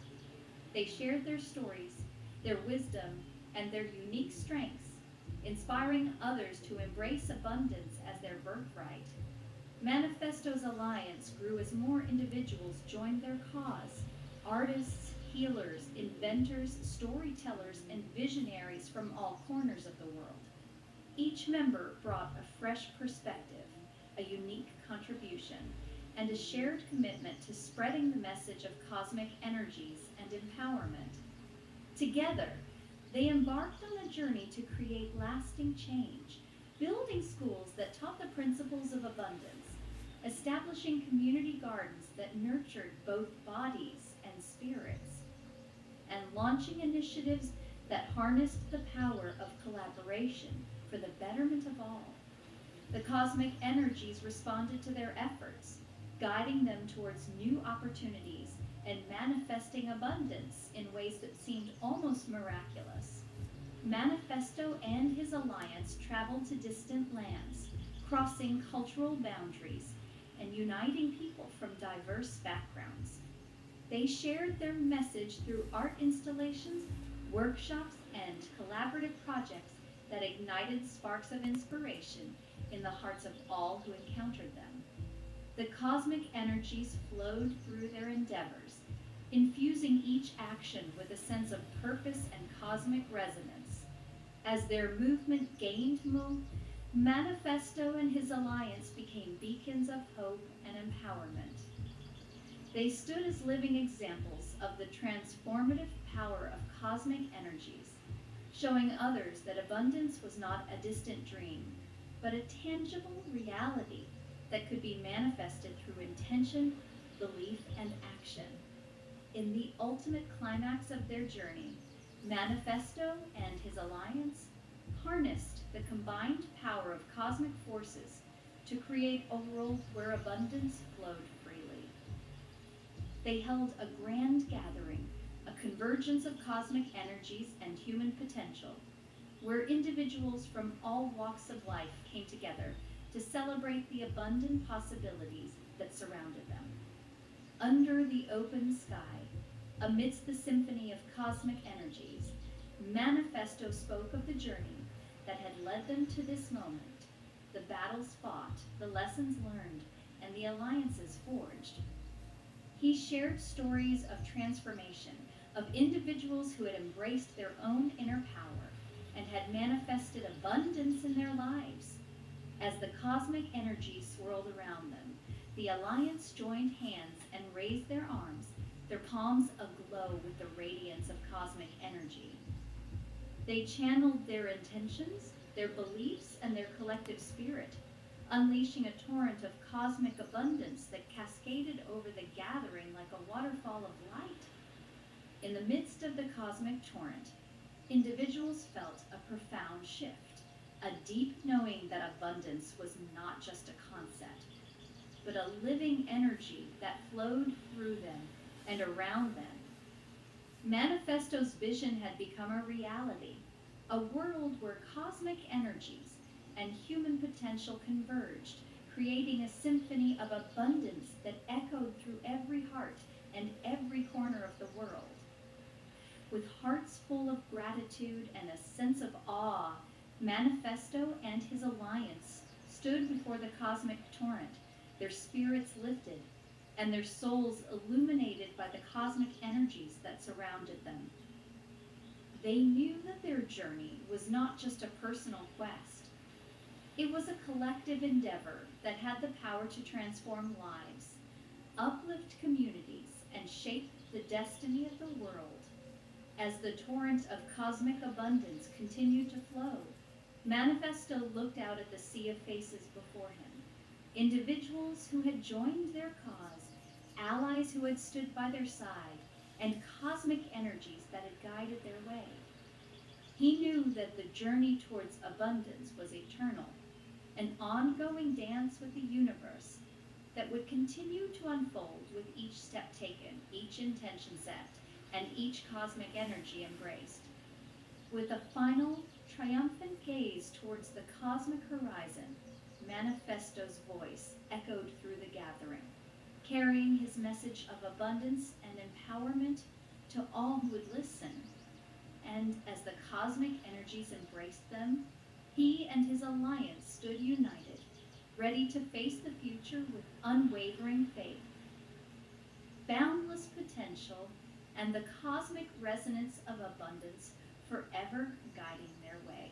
They shared their stories, their wisdom, and their unique strengths, inspiring others to embrace abundance as their birthright. Manifesto's alliance grew as more individuals joined their cause. Artists, healers, inventors, storytellers, and visionaries from all corners of the world. Each member brought a fresh perspective, a unique contribution, and a shared commitment to spreading the message of cosmic energies and empowerment. Together, they embarked on a journey to create lasting change, building schools that taught the principles of abundance, establishing community gardens that nurtured both bodies and spirits, and launching initiatives that harnessed the power of collaboration for the betterment of all. The cosmic energies responded to their efforts, guiding them towards new opportunities and manifesting abundance in ways that seemed almost miraculous. Manifesto and his alliance traveled to distant lands, crossing cultural boundaries and uniting people from diverse backgrounds. They shared their message through art installations, workshops, and collaborative projects that ignited sparks of inspiration in the hearts of all who encountered them. The cosmic energies flowed through their endeavors, infusing each action with a sense of purpose and cosmic resonance. As their movement gained Manifesto and his alliance became beacons of hope and empowerment. They stood as living examples of the transformative power of cosmic energies, showing others that abundance was not a distant dream, but a tangible reality that could be manifested through intention, belief, and action. In the ultimate climax of their journey, Manifesto and his alliance harnessed the combined power of cosmic forces to create a world where abundance flowed freely. They held a grand gathering, a convergence of cosmic energies and human potential, where individuals from all walks of life came together to celebrate the abundant possibilities that surrounded them. Under the open sky, amidst the symphony of cosmic energies, Manifesto spoke of the journey that had led them to this moment, the battles fought, the lessons learned, and the alliances forged. He shared stories of transformation, of individuals who had embraced their own inner power and had manifested abundance in their lives. As the cosmic energy swirled around them, the alliance joined hands and raised their arms, their palms aglow with the radiance of cosmic energy. They channeled their intentions, their beliefs, and their collective spirit, unleashing a torrent of cosmic abundance that cascaded over the gathering like a waterfall of light. In the midst of the cosmic torrent, individuals felt a profound shift, a deep knowing that abundance was not just a concept, but a living energy that flowed through them and around them. Manifesto's vision had become a reality, a world where cosmic energies and human potential converged, creating a symphony of abundance that echoed through every heart and every corner of the world. With hearts full of gratitude and a sense of awe, Manifesto and his alliance stood before the cosmic torrent, their spirits lifted, and their souls illuminated by the cosmic energies that surrounded them. They knew that their journey was not just a personal quest. It was a collective endeavor that had the power to transform lives, uplift communities, and shape the destiny of the world. As the torrent of cosmic abundance continued to flow, Manifesto looked out at the sea of faces before him, individuals who had joined their cause, allies who had stood by their side, and cosmic energies that had guided their way. He knew that the journey towards abundance was eternal, an ongoing dance with the universe that would continue to unfold with each step taken, each intention set, and each cosmic energy embraced. With a final, triumphant gaze towards the cosmic horizon, Manifesto's voice echoed through the gathering, carrying his message of abundance and empowerment to all who would listen. And as the cosmic energies embraced them, he and his alliance stood united, ready to face the future with unwavering faith, boundless potential, and the cosmic resonance of abundance forever guiding their way.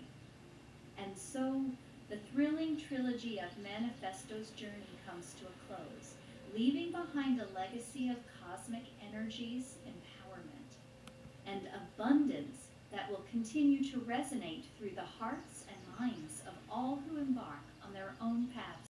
And so, the thrilling trilogy of Manifesto's journey comes to a close, leaving behind a legacy of cosmic energies, empowerment, and abundance that will continue to resonate through the hearts and minds of all who embark on their own paths